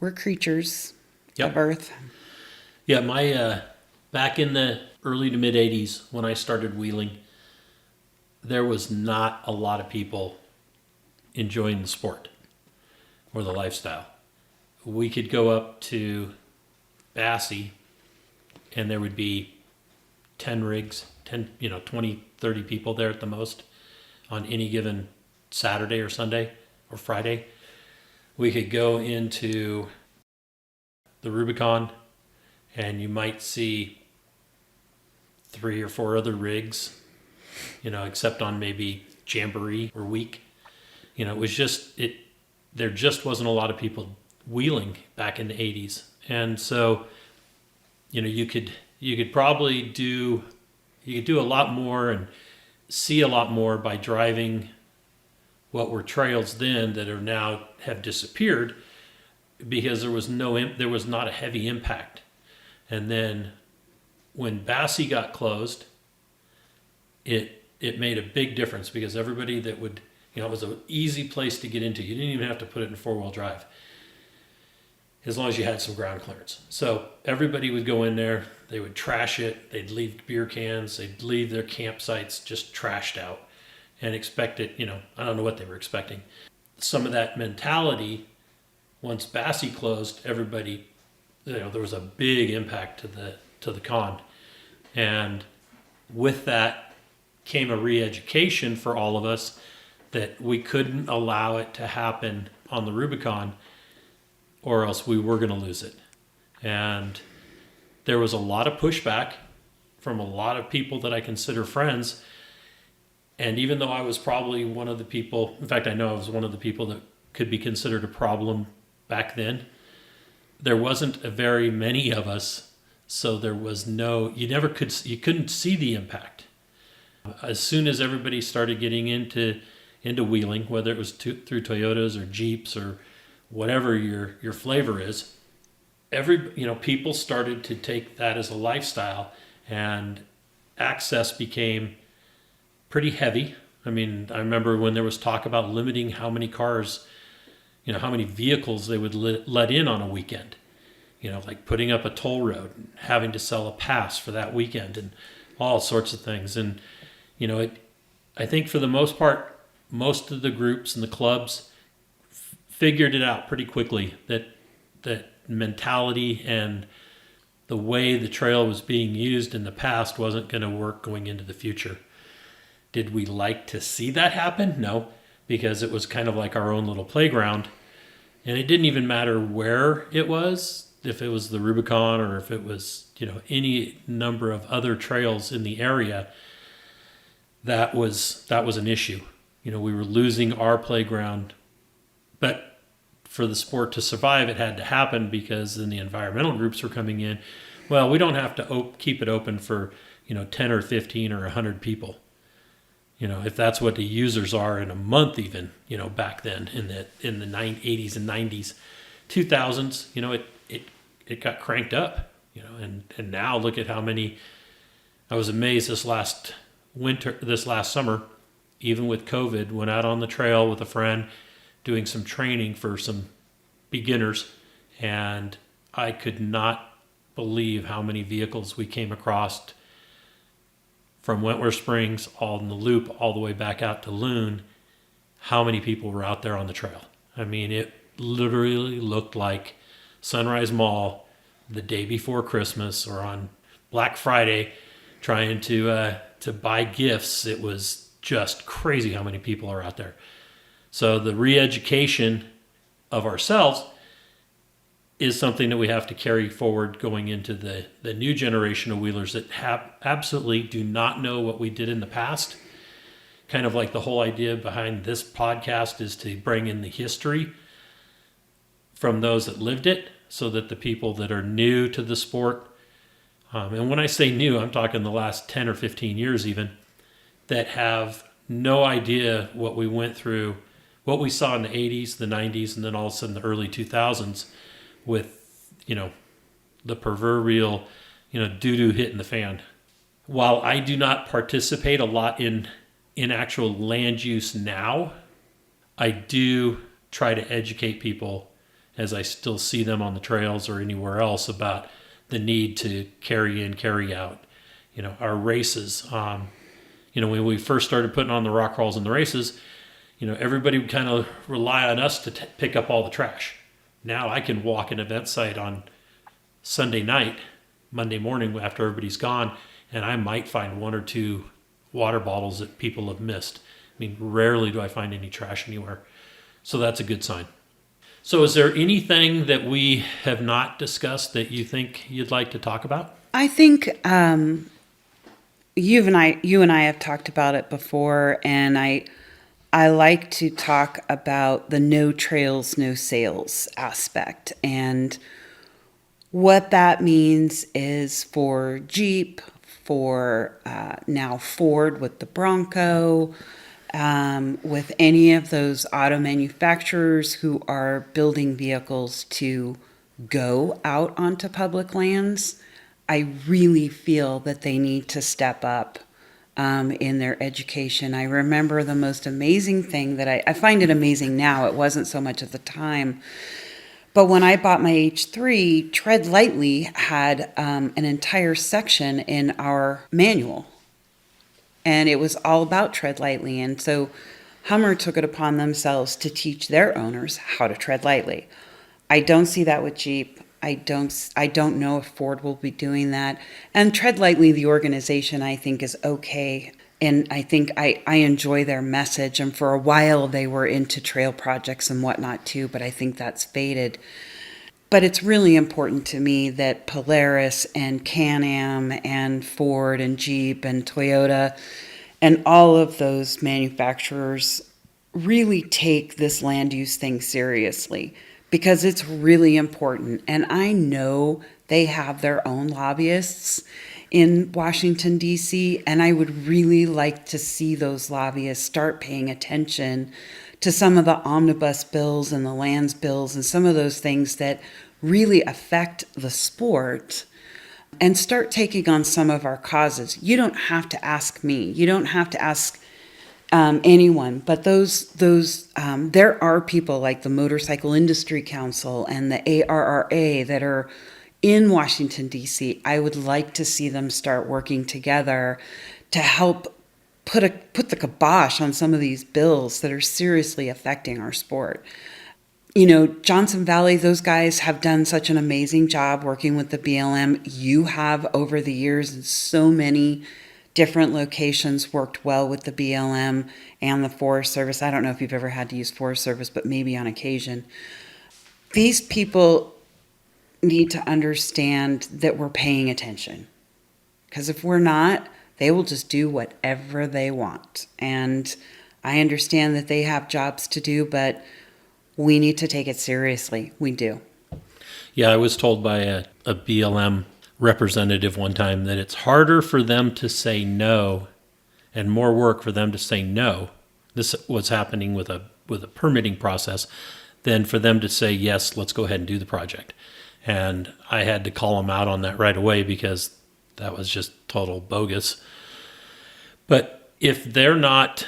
We're creatures of Earth. Yeah, back in the early to mid 80s when I started wheeling, there was not a lot of people enjoying the sport or the lifestyle. We could go up to Bassey and there would be 10 rigs, 20, 30 people there at the most on any given Saturday or Sunday or Friday. We could go into the Rubicon and you might see 3 or 4 other rigs, except on maybe Jamboree or Week. It was just, there just wasn't a lot of people wheeling back in the 80s. And so, you could probably do a lot more and see a lot more by driving what were trails then that are now have disappeared because there was not a heavy impact. And then when Bassey got closed, it made a big difference because everybody that would, it was an easy place to get into. You didn't even have to put it in 4-wheel drive as long as you had some ground clearance. So everybody would go in there, they would trash it, they'd leave beer cans, they'd leave their campsites just trashed out and expect it, I don't know what they were expecting. some of that mentality, once Bassey closed, everybody, there was a big impact to the con. And with that came a re-education for all of us that we couldn't allow it to happen on the Rubicon, or else we were going to lose it. And there was a lot of pushback from a lot of people that I consider friends. And even though I was probably one of the people, in fact, I know I was one of the people that could be considered a problem back then, there wasn't a very many of us. So there was you couldn't see the impact. As soon as everybody started getting into wheeling, whether it was through Toyotas or Jeeps or whatever your flavor is, people started to take that as a lifestyle, and access became pretty heavy. I mean, I remember when there was talk about limiting how many cars, how many vehicles they would let in on a weekend. Like putting up a toll road and having to sell a pass for that weekend and all sorts of things. And, I think for the most part, most of the groups and the clubs figured it out pretty quickly that mentality and the way the trail was being used in the past wasn't going to work going into the future. Did we like to see that happen? No, because it was kind of like our own little playground. And it didn't even matter where it was, if it was the Rubicon or if it was, any number of other trails in the area, that was an issue. We were losing our playground. But for the sport to survive, it had to happen because then the environmental groups were coming in. Well, we don't have to keep it open for, 10 or 15 or 100 people. If that's what the users are in a month even, back then in the 80s and 90s, 2000s, it got cranked up, and now look at how many. I was amazed this last summer, even with COVID, went out on the trail with a friend doing some training for some beginners, and I could not believe how many vehicles we came across from Wentworth Springs all in the loop all the way back out to Loon. How many people were out there on the trail? I mean, it literally looked like Sunrise Mall the day before Christmas or on Black Friday trying to buy gifts. It was just crazy how many people are out there. So the re-education of ourselves is something that we have to carry forward going into the new generation of wheelers that absolutely do not know what we did in the past. Kind of like the whole idea behind this podcast is to bring in the history from those that lived it, so that the people that are new to the sport, and when I say new, I'm talking the last 10 or 15 years even, that have no idea what we went through, what we saw in the 80s, the 90s, and then all of a sudden the early 2000s with, the proverbial, doo-doo hitting the fan. While I do not participate a lot in actual land use now, I do try to educate people as I still see them on the trails or anywhere else about the need to carry in, carry out, our races. When we first started putting on the rock crawls and the races, everybody would kind of rely on us to pick up all the trash. Now I can walk an event site on Sunday night, Monday morning after everybody's gone, and I might find one or two water bottles that people have missed. I mean, rarely do I find any trash anywhere. So that's a good sign. So is there anything that we have not discussed that you think you'd like to talk about? I think you and I have talked about it before, and I like to talk about the no trails, no sales aspect. And what that means is for Jeep, for now Ford with the Bronco, with any of those auto manufacturers who are building vehicles to go out onto public lands, I really feel that they need to step up in their education. I remember the most amazing thing that I find it amazing now. It wasn't so much at the time. But when I bought my H3, Tread Lightly had an entire section in our manual. And it was all about Tread Lightly. And so Hummer took it upon themselves to teach their owners how to tread lightly. I don't see that with Jeep. I don't know if Ford will be doing that. And Tread Lightly, the organization, I think is okay. And I think I enjoy their message. And for a while they were into trail projects and whatnot too, but I think that's faded. But it's really important to me that Polaris and Can-Am and Ford and Jeep and Toyota and all of those manufacturers really take this land use thing seriously, because it's really important. And I know they have their own lobbyists in Washington, D.C., and I would really like to see those lobbyists start paying attention to some of the omnibus bills and the lands bills and some of those things that really affect the sport, and start taking on some of our causes. You don't have to ask me. You don't have to ask anyone, but there are people like the Motorcycle Industry Council and the ARRA that are in Washington, D.C. I would like to see them start working together to help put the kibosh on some of these bills that are seriously affecting our sport. Johnson Valley, those guys have done such an amazing job working with the BLM. You have, over the years, in so many different locations, worked well with the BLM and the Forest Service. I don't know if you've ever had to use Forest Service, but maybe on occasion. These people need to understand that we're paying attention. Because if we're not, they will just do whatever they want. And I understand that they have jobs to do, but we need to take it seriously. We do. Yeah, I was told by a BLM representative one time that it's harder for them to say no and more work for them to say no. This was happening with a permitting process than for them to say, yes, let's go ahead and do the project. And I had to call them out on that right away, because that was just total bogus. But if they're not,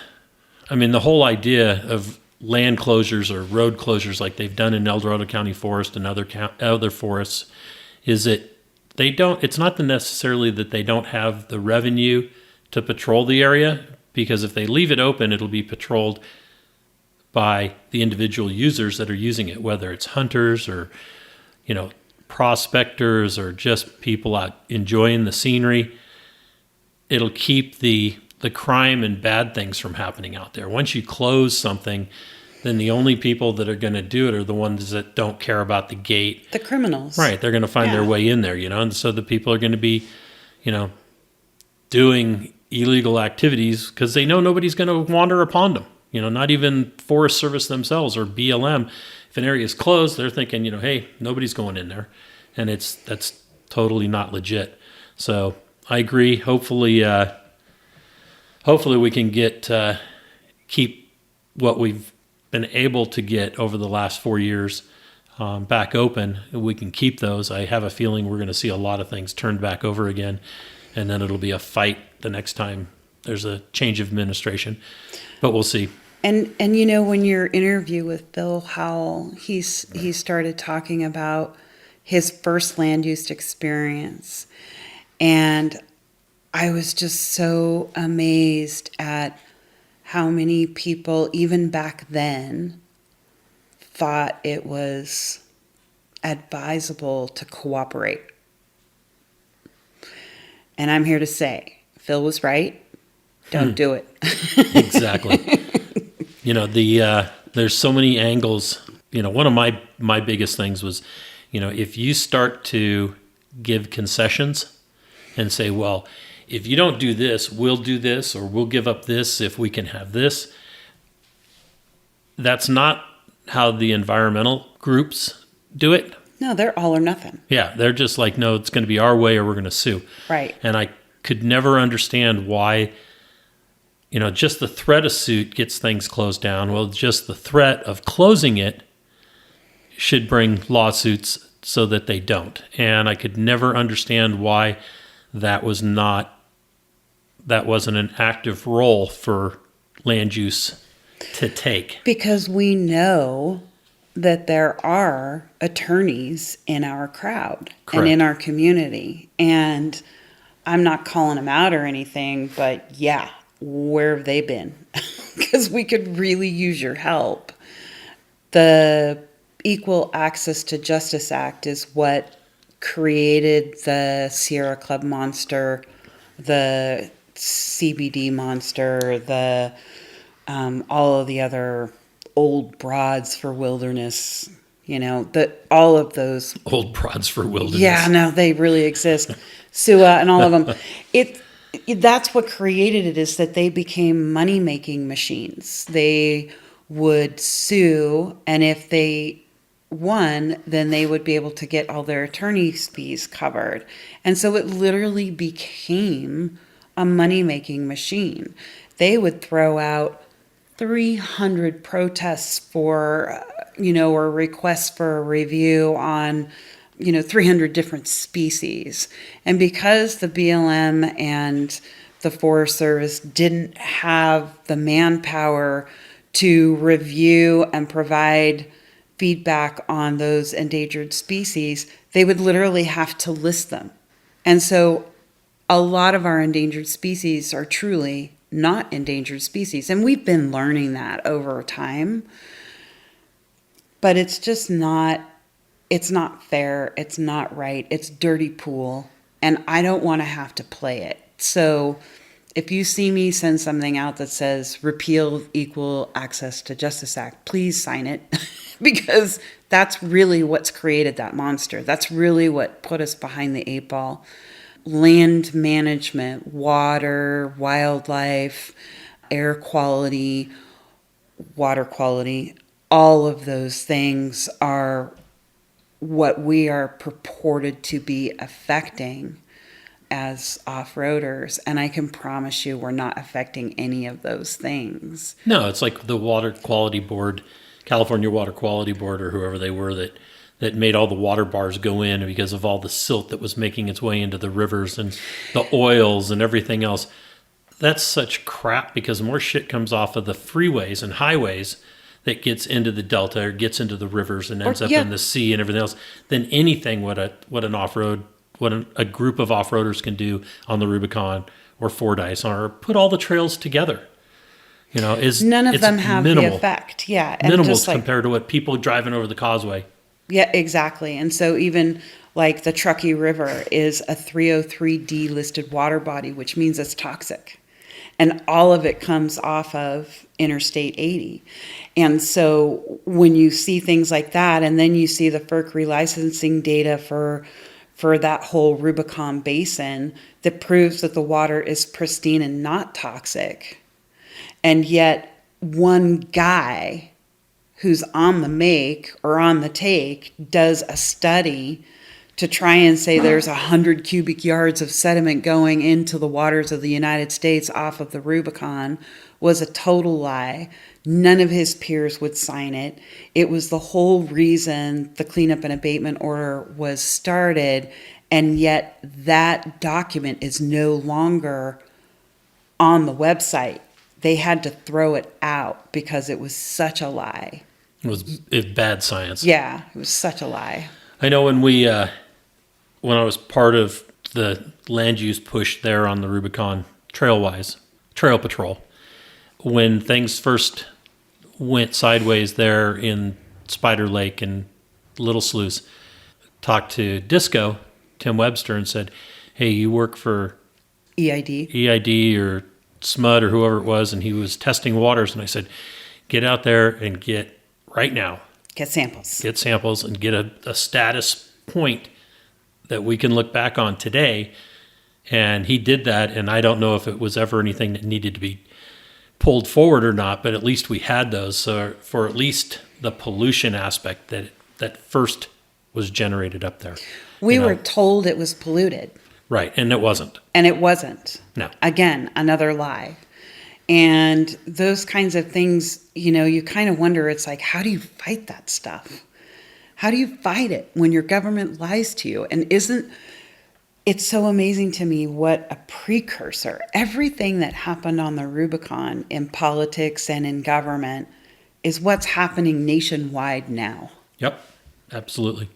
the whole idea of land closures or road closures like they've done in El Dorado County Forest and other forests is that it's not necessarily that they don't have the revenue to patrol the area, because if they leave it open, it'll be patrolled by the individual users that are using it, whether it's hunters or, prospectors or just people out enjoying the scenery. It'll keep the crime and bad things from happening out there. Once you close something, then the only people that are going to do it are the ones that don't care about the gate. The criminals. Right. They're going to find their way in there, and so the people are going to be, doing illegal activities because they know nobody's going to wander upon them. Not even Forest Service themselves or BLM. If an area is closed, they're thinking, hey, nobody's going in there. And that's totally not legit. So I agree. Hopefully we can keep what we've been able to get over the last 4 years back open. We can keep those. I have a feeling we're going to see a lot of things turned back over again, and then it'll be a fight the next time there's a change of administration. But we'll see. And when your interview with Bill Howell, he started talking about his first land use experience, and I was just so amazed at how many people, even back then, thought it was advisable to cooperate. And I'm here to say, Phil was right. Don't do it. Exactly. There's so many angles. One of my biggest things was, if you start to give concessions and say, well, if you don't do this, we'll do this, or we'll give up this if we can have this. That's not how the environmental groups do it. No, they're all or nothing. Yeah, they're just like, no, it's going to be our way or we're going to sue. Right. And I could never understand why, just the threat of suit gets things closed down. Well, just the threat of closing it should bring lawsuits so that they don't. And I could never understand why that wasn't an active role for land use to take. Because we know that there are attorneys in our crowd. Correct. And in our community. And I'm not calling them out or anything, but yeah, where have they been? Because we could really use your help. The Equal Access to Justice Act is what created the Sierra Club monster, the CBD monster, the all of the other old broads for wilderness, all of those. Old broads for wilderness. Yeah, no, they really exist. SUA and all of them. That's what created it, is that they became money-making machines. They would sue, and if they won, then they would be able to get all their attorney's fees covered. And so it literally became a money-making machine. They would throw out 300 protests for, or requests for a review on, 300 different species. And because the BLM and the Forest Service didn't have the manpower to review and provide feedback on those endangered species, they would literally have to list them. And so a lot of our endangered species are truly not endangered species. And we've been learning that over time. But it's just not fair. It's not right. It's dirty pool. And I don't want to have to play it. So if you see me send something out that says repeal Equal Access to Justice Act, please sign it. Because that's really what's created that monster. That's really what put us behind the 8 ball. Land management, water, wildlife, air quality, water quality, all of those things are what we are purported to be affecting as off-roaders. And I can promise you we're not affecting any of those things. No, it's like the Water Quality Board, California Water Quality Board, or whoever they were that made all the water bars go in because of all the silt that was making its way into the rivers and the oils and everything else. That's such crap, because more shit comes off of the freeways and highways that gets into the delta or gets into the rivers and ends up in the sea and everything else than anything what a group of off-roaders can do on the Rubicon or Fordyce or put all the trails together. None of them have minimal, the effect. Yeah. And minimal just compared to what people driving over the causeway. Yeah, exactly. And so even like the Truckee River is a 303D listed water body, which means it's toxic. And all of it comes off of Interstate 80. And so when you see things like that, and then you see the FERC relicensing data for that whole Rubicon basin that proves that the water is pristine and not toxic, and yet one guy who's on the make or on the take does a study to try and say there's 100 cubic yards of sediment going into the waters of the United States off of the Rubicon was a total lie. None of his peers would sign it. It was the whole reason the cleanup and abatement order was started, and yet that document is no longer on the website. They had to throw it out because it was such a lie. It was bad science. Yeah, it was such a lie. I know when I was part of the land use push there on the Rubicon trail patrol, when things first went sideways there in Spider Lake and Little Sluice, talked to Disco, Tim Webster, and said, hey, you work for EID or SMUD or whoever it was, and he was testing waters. And I said, get out there and get samples and get a status point that we can look back on today. And he did that, and I don't know if it was ever anything that needed to be pulled forward or not, but at least we had those. So for at least the pollution aspect that first was generated up there. We were told it was polluted. Right, and it wasn't. No. Again, another lie. And those kinds of things, you kind of wonder, it's like, how do you fight that stuff? How do you fight it when your government lies to you? And it's so amazing to me what a precursor. Everything that happened on the Rubicon in politics and in government is what's happening nationwide now. Yep, absolutely.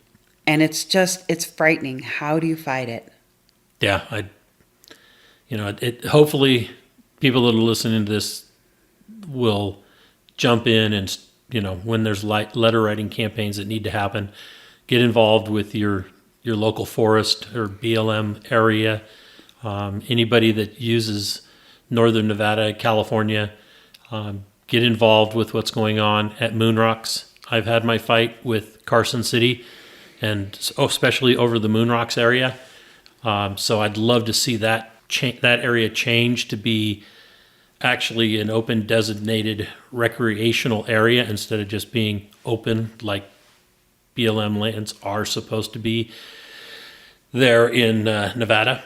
And it's frightening. How do you fight it? Yeah, it hopefully people that are listening to this will jump in and, when there's letter writing campaigns that need to happen, get involved with your local forest or BLM area. Anybody that uses Northern Nevada, California, get involved with what's going on at Moon Rocks. I've had my fight with Carson City, and especially over the Moon Rocks area. So I'd love to see that area change to be actually an open designated recreational area instead of just being open like BLM lands are supposed to be there in Nevada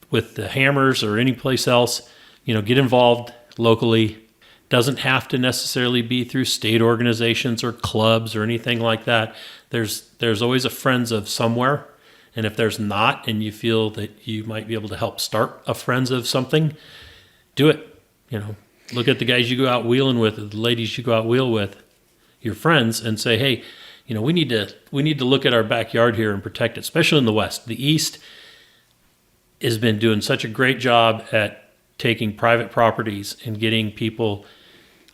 with the Hammers or any place else. Get involved locally. Doesn't have to necessarily be through state organizations or clubs or anything like that. There's always a Friends of somewhere. And if there's not, and you feel that you might be able to help start a Friends of something, do it. Look at the guys you go out wheeling with, the ladies you go out wheel with, your friends, and say, hey, we need to look at our backyard here and protect it, especially in the West. The East has been doing such a great job at taking private properties and getting people,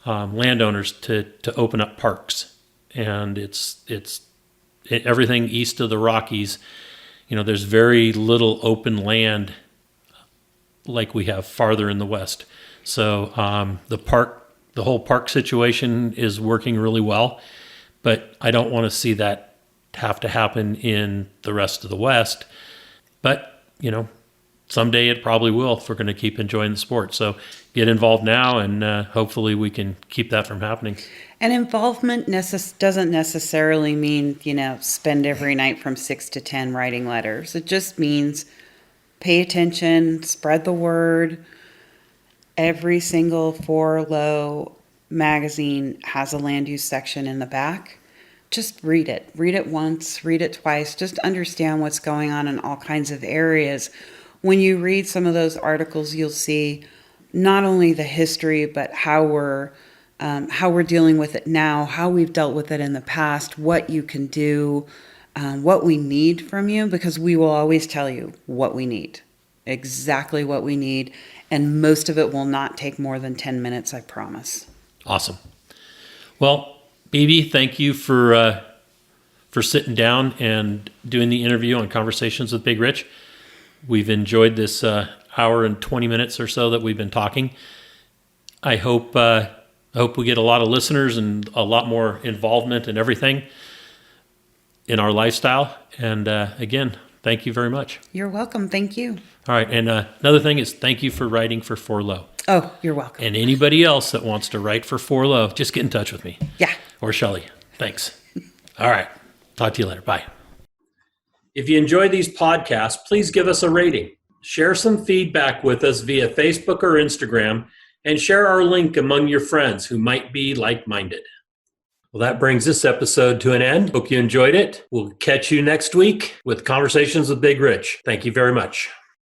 landowners, to open up parks, and it's everything east of the Rockies. There's very little open land like we have farther in the West. So the whole park situation is working really well, but I don't want to see that have to happen in the rest of the West. But, someday it probably will if we're going to keep enjoying the sport. So get involved now, and hopefully we can keep that from happening. And involvement doesn't necessarily mean, spend every night from 6 to 10 writing letters. It just means pay attention, spread the word. Every single 4Low magazine has a land use section in the back. Just read it. Read it once, read it twice. Just understand what's going on in all kinds of areas. When you read some of those articles, you'll see not only the history, but how we're dealing with it now, how we've dealt with it in the past, what you can do, what we need from you, because we will always tell you what we need, exactly what we need, and most of it will not take more than 10 minutes, I promise. Awesome. Well, Bebe, thank you for sitting down and doing the interview on Conversations with Big Rich. We've enjoyed this hour and 20 minutes or so that we've been talking. I hope we get a lot of listeners and a lot more involvement in everything in our lifestyle. And again, thank you very much. You're welcome. Thank you. All right. And another thing is thank you for writing for 4Low. Oh, you're welcome. And anybody else that wants to write for 4Low, just get in touch with me. Yeah. Or Shelly. Thanks. All right. Talk to you later. Bye. If you enjoy these podcasts, please give us a rating. Share some feedback with us via Facebook or Instagram, and share our link among your friends who might be like-minded. Well, that brings this episode to an end. Hope you enjoyed it. We'll catch you next week with Conversations with Big Rich. Thank you very much.